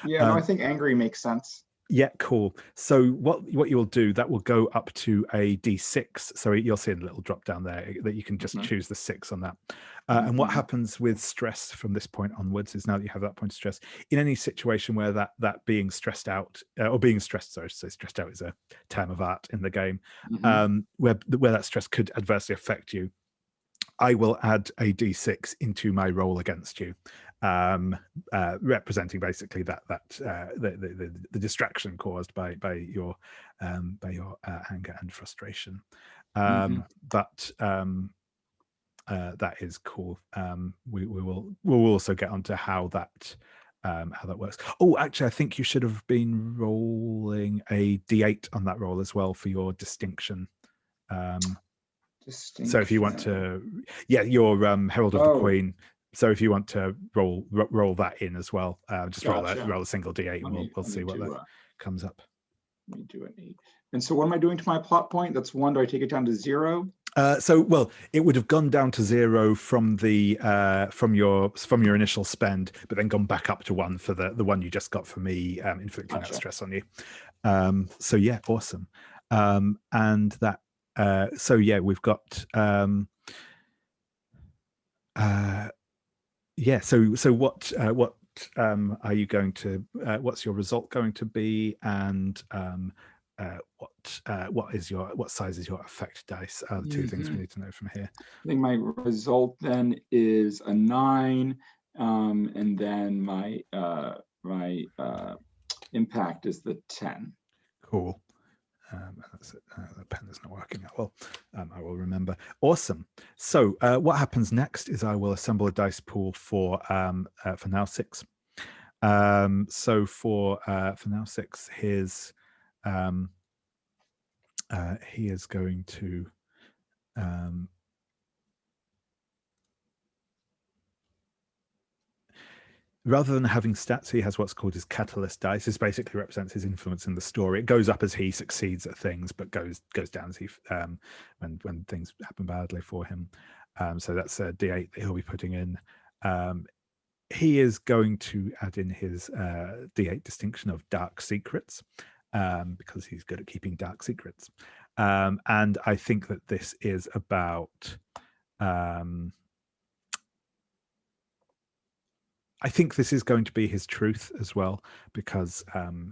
Yeah, no, I think angry makes sense. Yeah, cool. So what you'll do, that will go up to a d6. So you'll see a little drop down there that you can just choose the 6 on that. And what happens with stress from this point onwards is, now that you have that point of stress, in any situation where that being stressed out, or being stressed, sorry, so stressed out is a term of art in the game, where that stress could adversely affect you, I will add a d6 into my roll against you, representing basically that the distraction caused by your anger and frustration. But that is cool. We'll also get onto how that works. Oh, actually, I think you should have been rolling a d8 on that roll as well for your distinction. So if you want to, your Herald of the Queen. So if you want to roll that in as well, just roll a single d8, and we'll see what that comes up. Let me do an 8. And so what am I doing to my plot point? That's 1. Do I take it down to 0? Well, it would have gone down to 0 from the from your initial spend, but then gone back up to 1 for the one you just got for me inflicting that stress on you. So yeah, awesome. And that. So yeah, we've got so what are you going to what's your result going to be, and what size is your effect dice? Are the 2 things we need to know from here. I think my result then is a 9, and then my impact is the 10. Cool. The pen is not working out well. I will remember. Awesome. So what happens next is I will assemble a dice pool for now 6. So for now 6, he is going to rather than having stats, he has what's called his catalyst dice. This basically represents his influence in the story. It goes up as he succeeds at things, but goes down as he when things happen badly for him. So that's a d8 that he'll be putting in. He is going to add in his d8 distinction of dark secrets, because he's good at keeping dark secrets. And I think that this is about. I think this is going to be his truth as well, because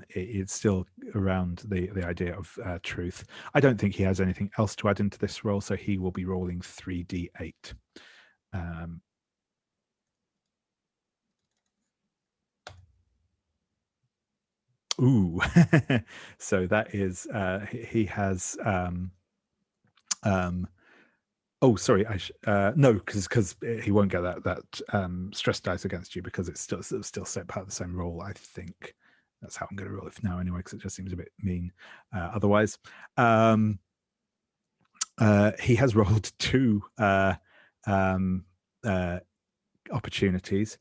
it's still around the idea of truth. I don't think he has anything else to add into this roll, so he will be rolling 3d8. Ooh, so that is he has. Oh, sorry. No, because he won't get that stress dice against you, because it's still set part of the same roll. I think. That's how I'm going to roll it for now anyway, because it just seems a bit mean otherwise. He has rolled 2 opportunities.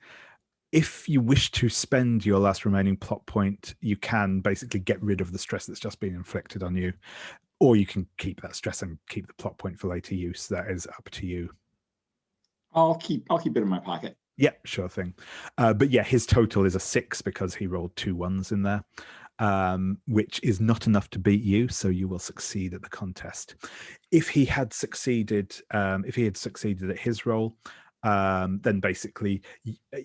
If you wish to spend your last remaining plot point, you can basically get rid of the stress that's just been inflicted on you, or you can keep that stress and keep the plot point for later use. That is up to you. I'll keep it in my pocket. Yeah, sure thing. But yeah, his total is a 6 because he rolled 2 1s in there, which is not enough to beat you. So you will succeed at the contest. If he had succeeded, at his roll, then basically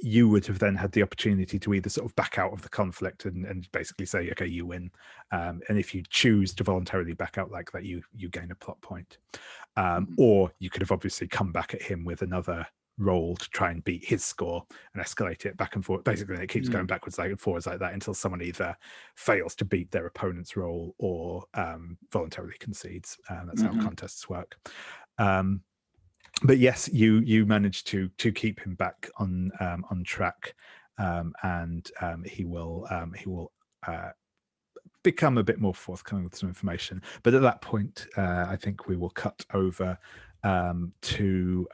you would have then had the opportunity to either sort of back out of the conflict and basically say, okay, you win. And if you choose to voluntarily back out like that, you gain a plot point. Or you could have obviously come back at him with another roll to try and beat his score and escalate it back and forth. Basically, it keeps going backwards and forwards like that until someone either fails to beat their opponent's roll or voluntarily concedes. That's how contests work. But yes, you managed to keep him back on track, and he will become a bit more forthcoming with some information. But at that point, I think we will cut over to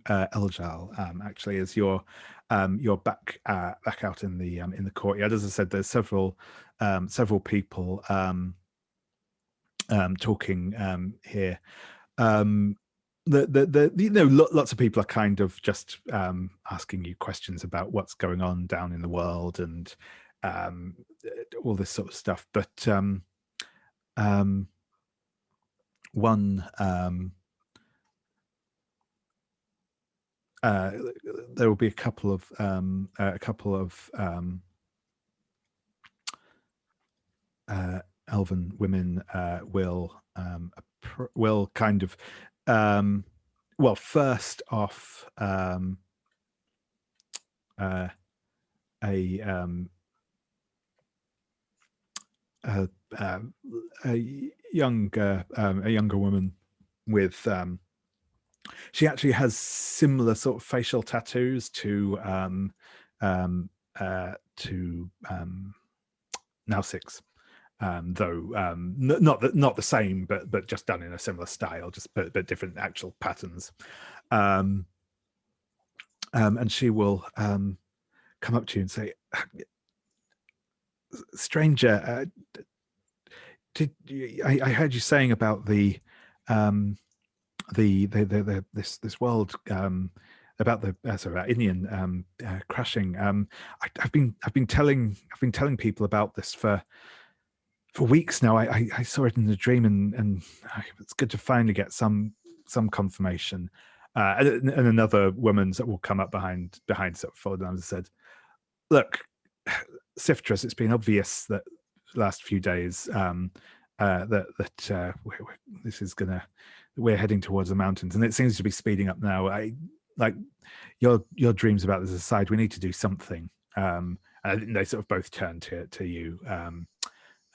Eljaal, actually, as you're back out in the courtyard. As I said, there's several people talking here. Lots of people are kind of just asking you questions about what's going on down in the world and all this sort of stuff. But there will be a couple of elven women will kind of first off a younger woman with she actually has similar sort of facial tattoos to Nausic's, though not the same, but just done in a similar style, just but different actual patterns. And she will come up to you and say, "Stranger, I heard you saying about this world, about the about Indian crashing. I've been telling people about this for weeks now. I saw it in a dream, and it's good to finally get some confirmation." And another woman that will come up behind sort of followed and said, "Look, Siftress, it's been obvious that the last few days that this is we're heading towards the mountains, and it seems to be speeding up now. I like your dreams about this aside. We need to do something." And they sort of both turn to you,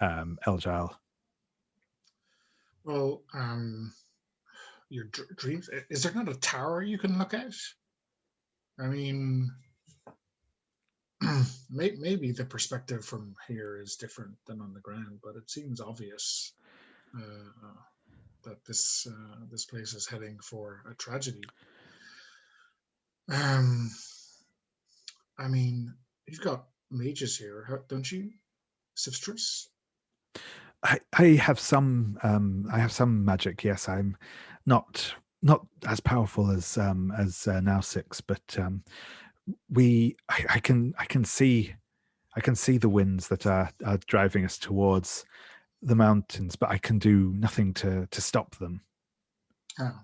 Eljaal. Well, your dreams. Is there not a tower you can look at? I mean, maybe the perspective from here is different than on the ground, but it seems obvious that this place is heading for a tragedy. I mean, you've got mages here, don't you, Siftress? I have some magic. Yes, I'm not as powerful as Nausic's, but I can see the winds that are driving us towards the mountains, but I can do nothing to stop them. Oh,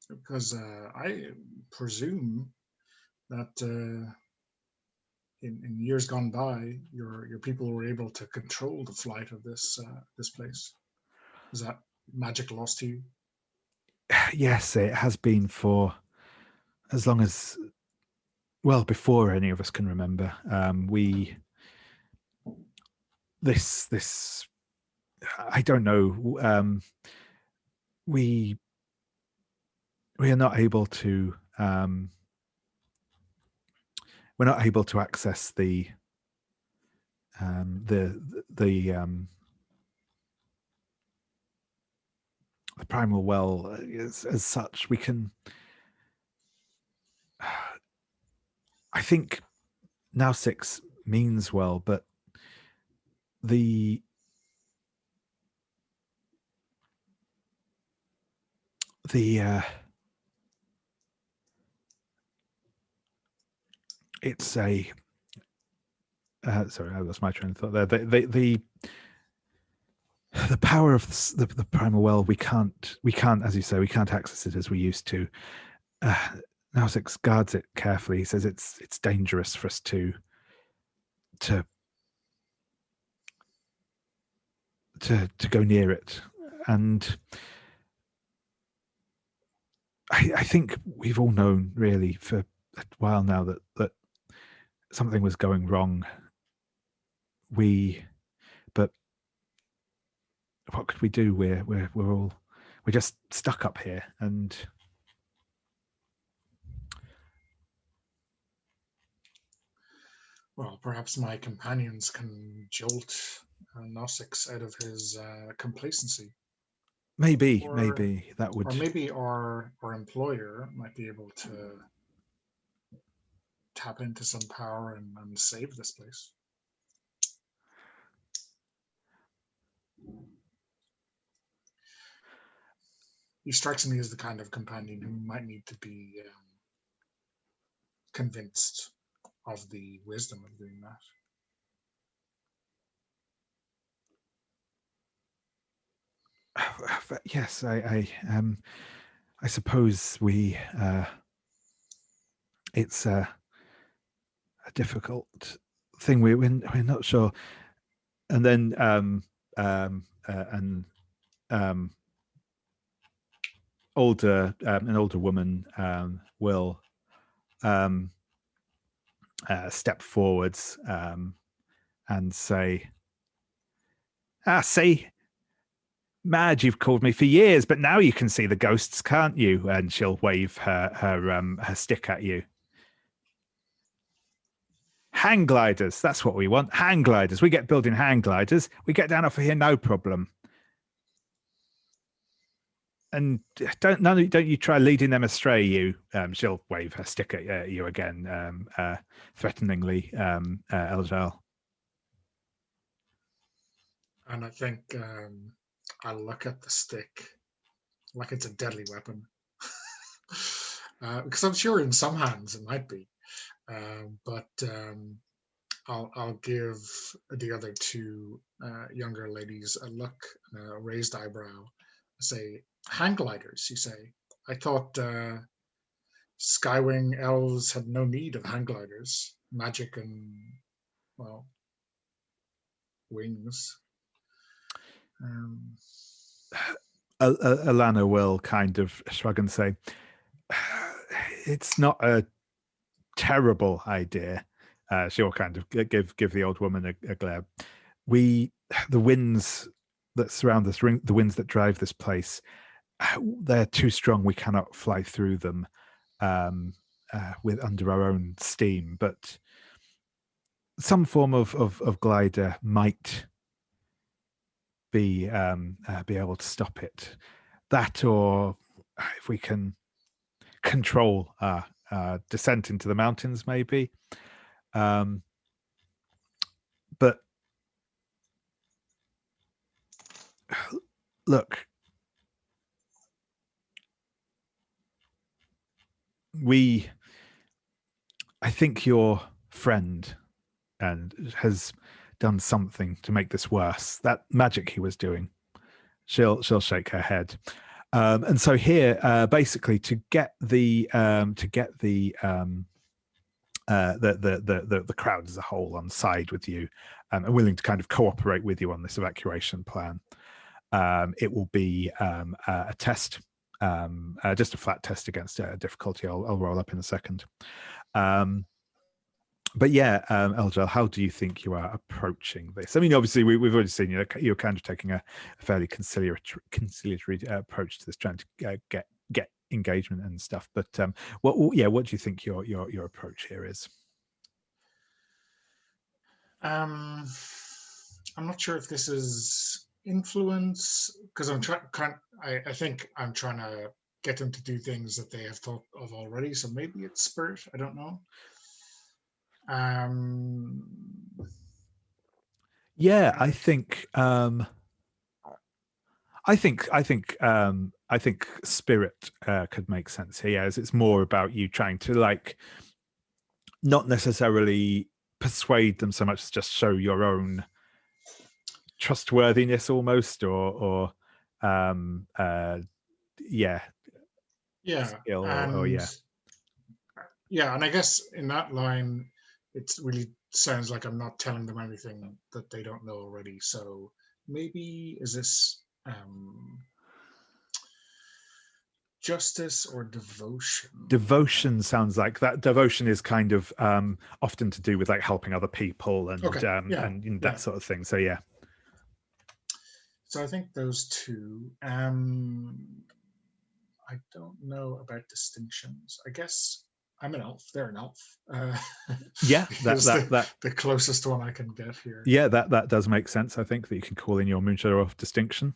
because I presume that in years gone by, your people were able to control the flight of this place. Is that magic lost to you? Yes, it has been for as long as, well, before any of us can remember. This I don't know. We are not able to we're not able to access the primal well as such. We can. I think now 6 means well, but it's a sorry, I lost my train of thought there. The power of the primal well, we can't, as you say, we can't access it as we used to. Now 6 guards it carefully. He says it's dangerous for us to go near it, and I think we've all known really for a while now that something was going wrong. But what could we do? We're just stuck up here, and well, perhaps my companions can jolt Nosix out of his complacency. maybe that would, or maybe our employer might be able to tap into some power and save this place. He strikes me as the kind of companion who might need to be convinced of the wisdom of doing that. yes, I suppose we. It's a difficult thing. We're not sure, and then an older woman will step forwards and say, see, Madge, you've called me for years, but now you can see the ghosts, can't you? And she'll wave her stick at you. Hang gliders, that's what we want. Hang gliders. We get building hang gliders. We get down off of here, no problem. And don't you try leading them astray, you. She'll wave her stick at you again, threateningly, Eljaal. And I think I look at the stick like it's a deadly weapon. Because I'm sure in some hands it might be. But I'll give the other 2 younger ladies a look, a raised eyebrow. Say, hang gliders, you say? I thought Skywing elves had no need of hang gliders. Magic and, well, wings. Alana will kind of shrug and say, it's not a terrible idea. She'll kind of give the old woman a glare. The winds that surround this ring, the winds that drive this place, they're too strong. We cannot fly through them with under our own steam. But some form of glider might be able to stop it. That, or if we can control our descent into the mountains, maybe. But look, I think your friend has done something to make this worse. That magic he was doing. She'll shake her head. And so here, basically, to get the crowd as a whole on side with you, and willing to kind of cooperate with you on this evacuation plan, it will be a test, just a flat test against difficulty. I'll roll up in a second. But yeah, Eljaal, how do you think you are approaching this? I mean, obviously, we've already seen you're kind of taking a fairly conciliatory approach to this, trying to get engagement and stuff. But what do you think your approach here is? I'm not sure if this is influence because I'm trying. I think I'm trying to get them to do things that they have thought of already. So maybe it's spirit. I don't know. Yeah, I think I think spirit could make sense here, as it's more about you trying to like not necessarily persuade them so much as just show your own trustworthiness almost, or yeah, skill, or and yeah. yeah, and I guess in that line, it really sounds like I'm not telling them anything that they don't know already. So maybe is this justice or devotion? Devotion sounds like that. Devotion is kind of often to do with like helping other people and and that sort of thing. So yeah. So I think those two. I don't know about distinctions. I guess I'm an elf. They're an elf. Yeah, the closest one I can get here. Yeah, that does make sense. I think that you can call in your Moonshadow of distinction.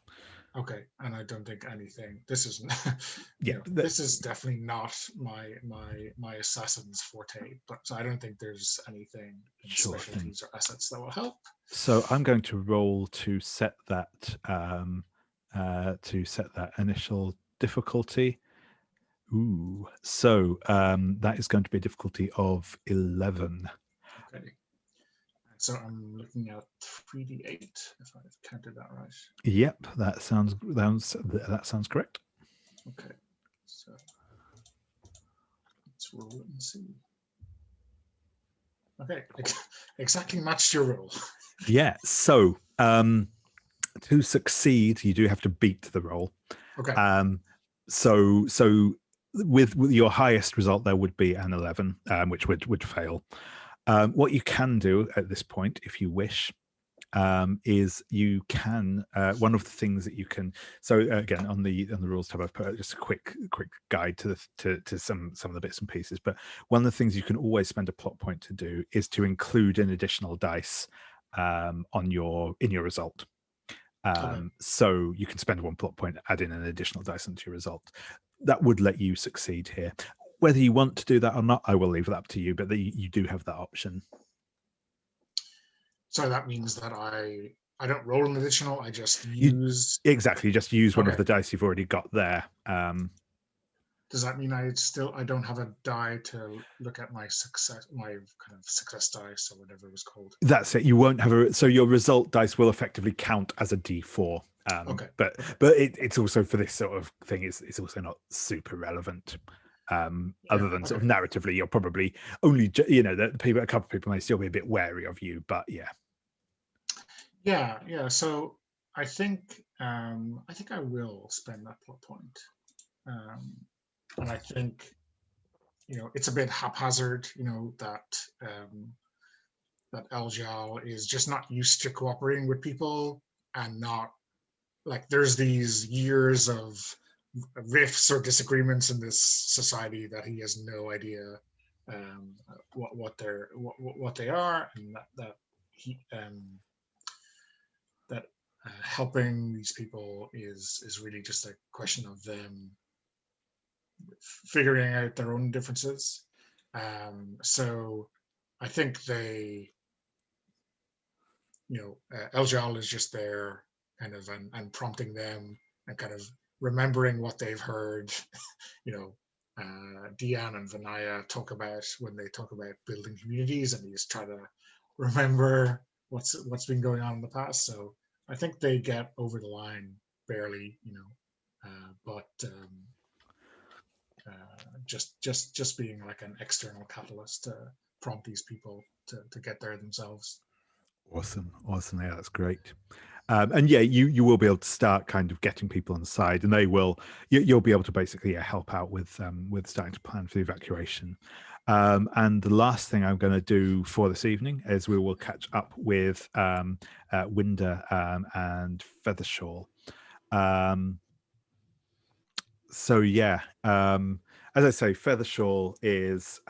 Okay, and I don't think anything. This isn't. Yeah, this is definitely not my assassin's forte. But so I don't think there's anything in specialties or assets that will help. So I'm going to roll to set that initial difficulty. Ooh, so that is going to be a difficulty of 11. Okay. So I'm looking at 3d8 if I've counted that right. Yep, that sounds correct. Okay, so let's roll it and see. Okay, exactly matched your roll. Yeah. So to succeed, you do have to beat the roll. Okay. So with your highest result, there would be an 11, which would fail. What you can do at this point, if you wish, is you can one of the things that you can. So again, on the rules tab, I've put just a quick guide to some of the bits and pieces. But one of the things you can always spend a plot point to do is to include an additional dice in your result. So you can spend one plot point, add in an additional dice into your result. That would let you succeed here. Whether you want to do that or not, I will leave that up to you, but you do have that option. So that means that I don't roll an additional, I just use... Exactly, you just use one of the dice you've already got there. Does that mean I don't have a die to look at my success, my kind of success dice or whatever it was called? That's it. You won't have so your result dice will effectively count as a D4. But it's also, for this sort of thing, it's also not super relevant. Other than sort of narratively, you're probably only, a couple of people may still be a bit wary of you, but yeah. So I think I will spend that plot point. And I think, it's a bit haphazard, that Eljaal is just not used to cooperating with people, and not like there's these years of rifts or disagreements in this society that he has no idea what they are, and that he helping these people is really just a question of them figuring out their own differences. So I think Eljaal is just there kind of and prompting them and kind of remembering what they've heard, Diyan and Vinaya talk about when they talk about building communities, and he's trying to remember what's been going on in the past. So I think they get over the line barely, but just being like an external catalyst to prompt these people to get there themselves. Awesome. Yeah, that's great. And yeah, you will be able to start kind of getting people on the side, and they will. You'll be able to basically help out with starting to plan for the evacuation. And the last thing I'm going to do for this evening is we will catch up with Winda and Feathercloak. So yeah, as I say, Feathercloak is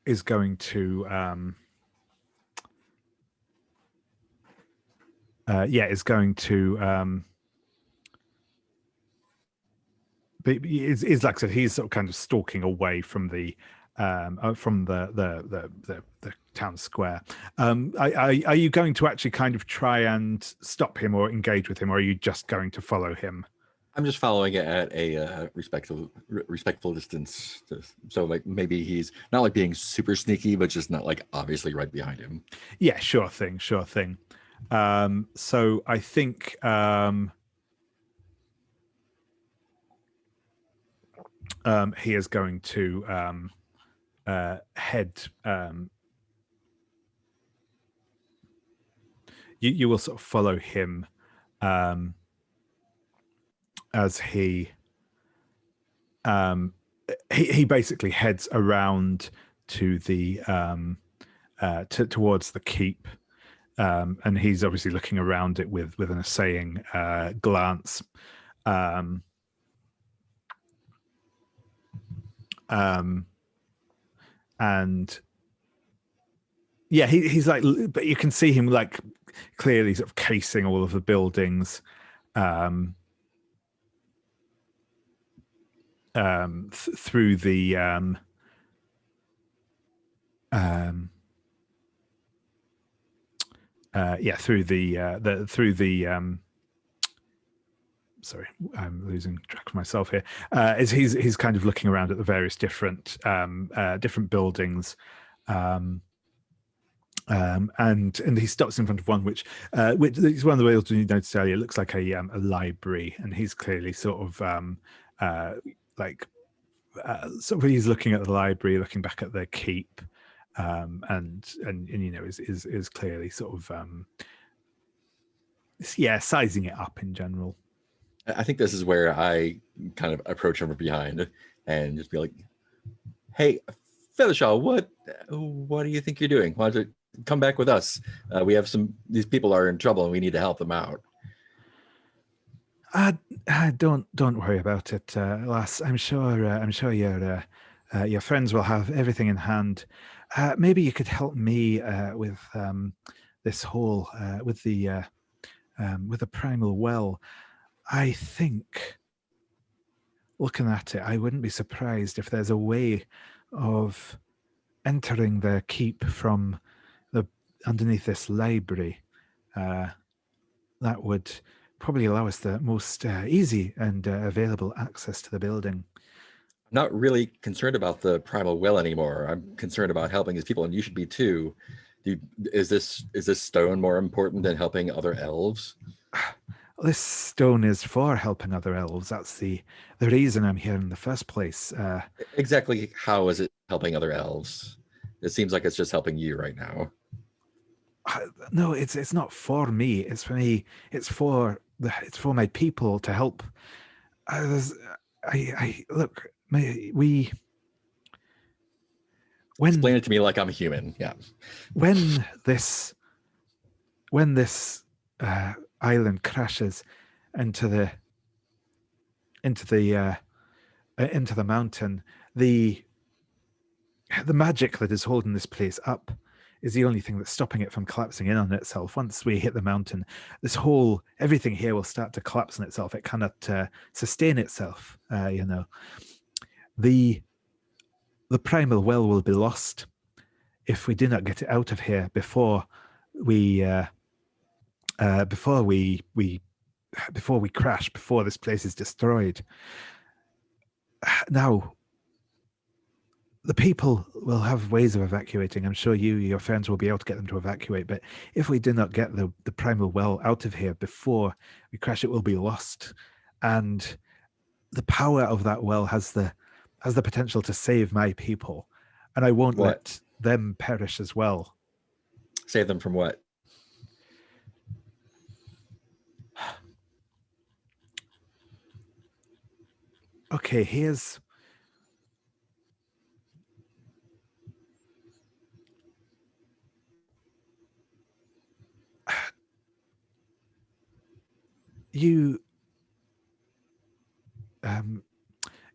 is going to but is like I said, he's sort of kind of stalking away from the town square. Are you going to actually kind of try and stop him or engage with him, or are you just going to follow him? I'm just following it at a respectful distance. So like maybe he's not like being super sneaky, but just not like obviously right behind him. Yeah, sure thing. So I think he is going to head. You will sort of follow him as he basically heads around to the towards the keep, and he's obviously looking around it with an assaying glance. And yeah, he's like, but you can see him like clearly sort of casing all of the buildings through the sorry, I'm losing track of myself here. Is he's kind of looking around at the various different buildings, and he stops in front of one which is one of the buildings you noticed earlier. It looks like a library, and he's clearly sort of sort of he's looking at the library, looking back at the keep, and you know is clearly sort of sizing it up in general. I think this is where I kind of approach him from behind and just be like, "Hey, Feathercloak, what do you think you're doing? Why don't you come back with us? We have these people are in trouble and we need to help them out." Don't worry about it, lass. I'm sure your friends will have everything in hand. Maybe you could help me with this whole with the primal well. I think, looking at it, I wouldn't be surprised if there's a way of entering the keep from underneath this library. That would probably allow us the most easy and available access to the building. I'm not really concerned about the primal well anymore. I'm concerned about helping these people, and you should be too. Is this stone more important than helping other elves? This stone is for helping other elves. That's the reason I'm here in the first place. Exactly how is it helping other elves? It seems like it's just helping you right now. No, it's not for me. It's for me. It's for my people to help. Look. Explain it to me like I'm a human. Yeah. When this island crashes into the mountain, the magic that is holding this place up is the only thing that's stopping it from collapsing in on itself. Once we hit the mountain, everything here will start to collapse on itself. It cannot sustain itself. The primal well will be lost if we do not get it out of here before we crash, before this place is destroyed. Now, the people will have ways of evacuating. I'm sure your friends will be able to get them to evacuate. But if we do not get the primal well out of here before we crash, it will be lost. And the power of that well has the potential to save my people. And I won't let them perish as well. Save them from what? Okay, here's...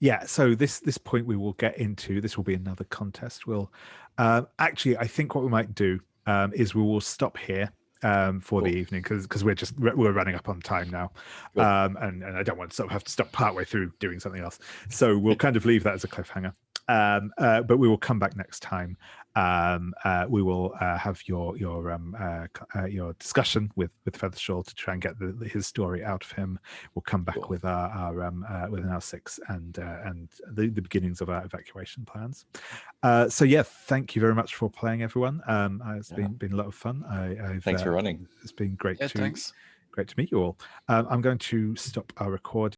Yeah, so this point we will get into. This will be another contest. We'll actually, I think what we might do is we will stop here for the evening because we're running up on time now, and I don't want to sort of have to stop partway through doing something else. So we'll kind of leave that as a cliffhanger. But we will come back next time. We will have your discussion with Feathercloak to try and get his story out of him. We'll come back with with an R6 and the beginnings of our evacuation plans. So yeah, thank you very much for playing, everyone. It's been a lot of fun. Thanks for running. It's been great thanks. Great to meet you all. I'm going to stop our recording.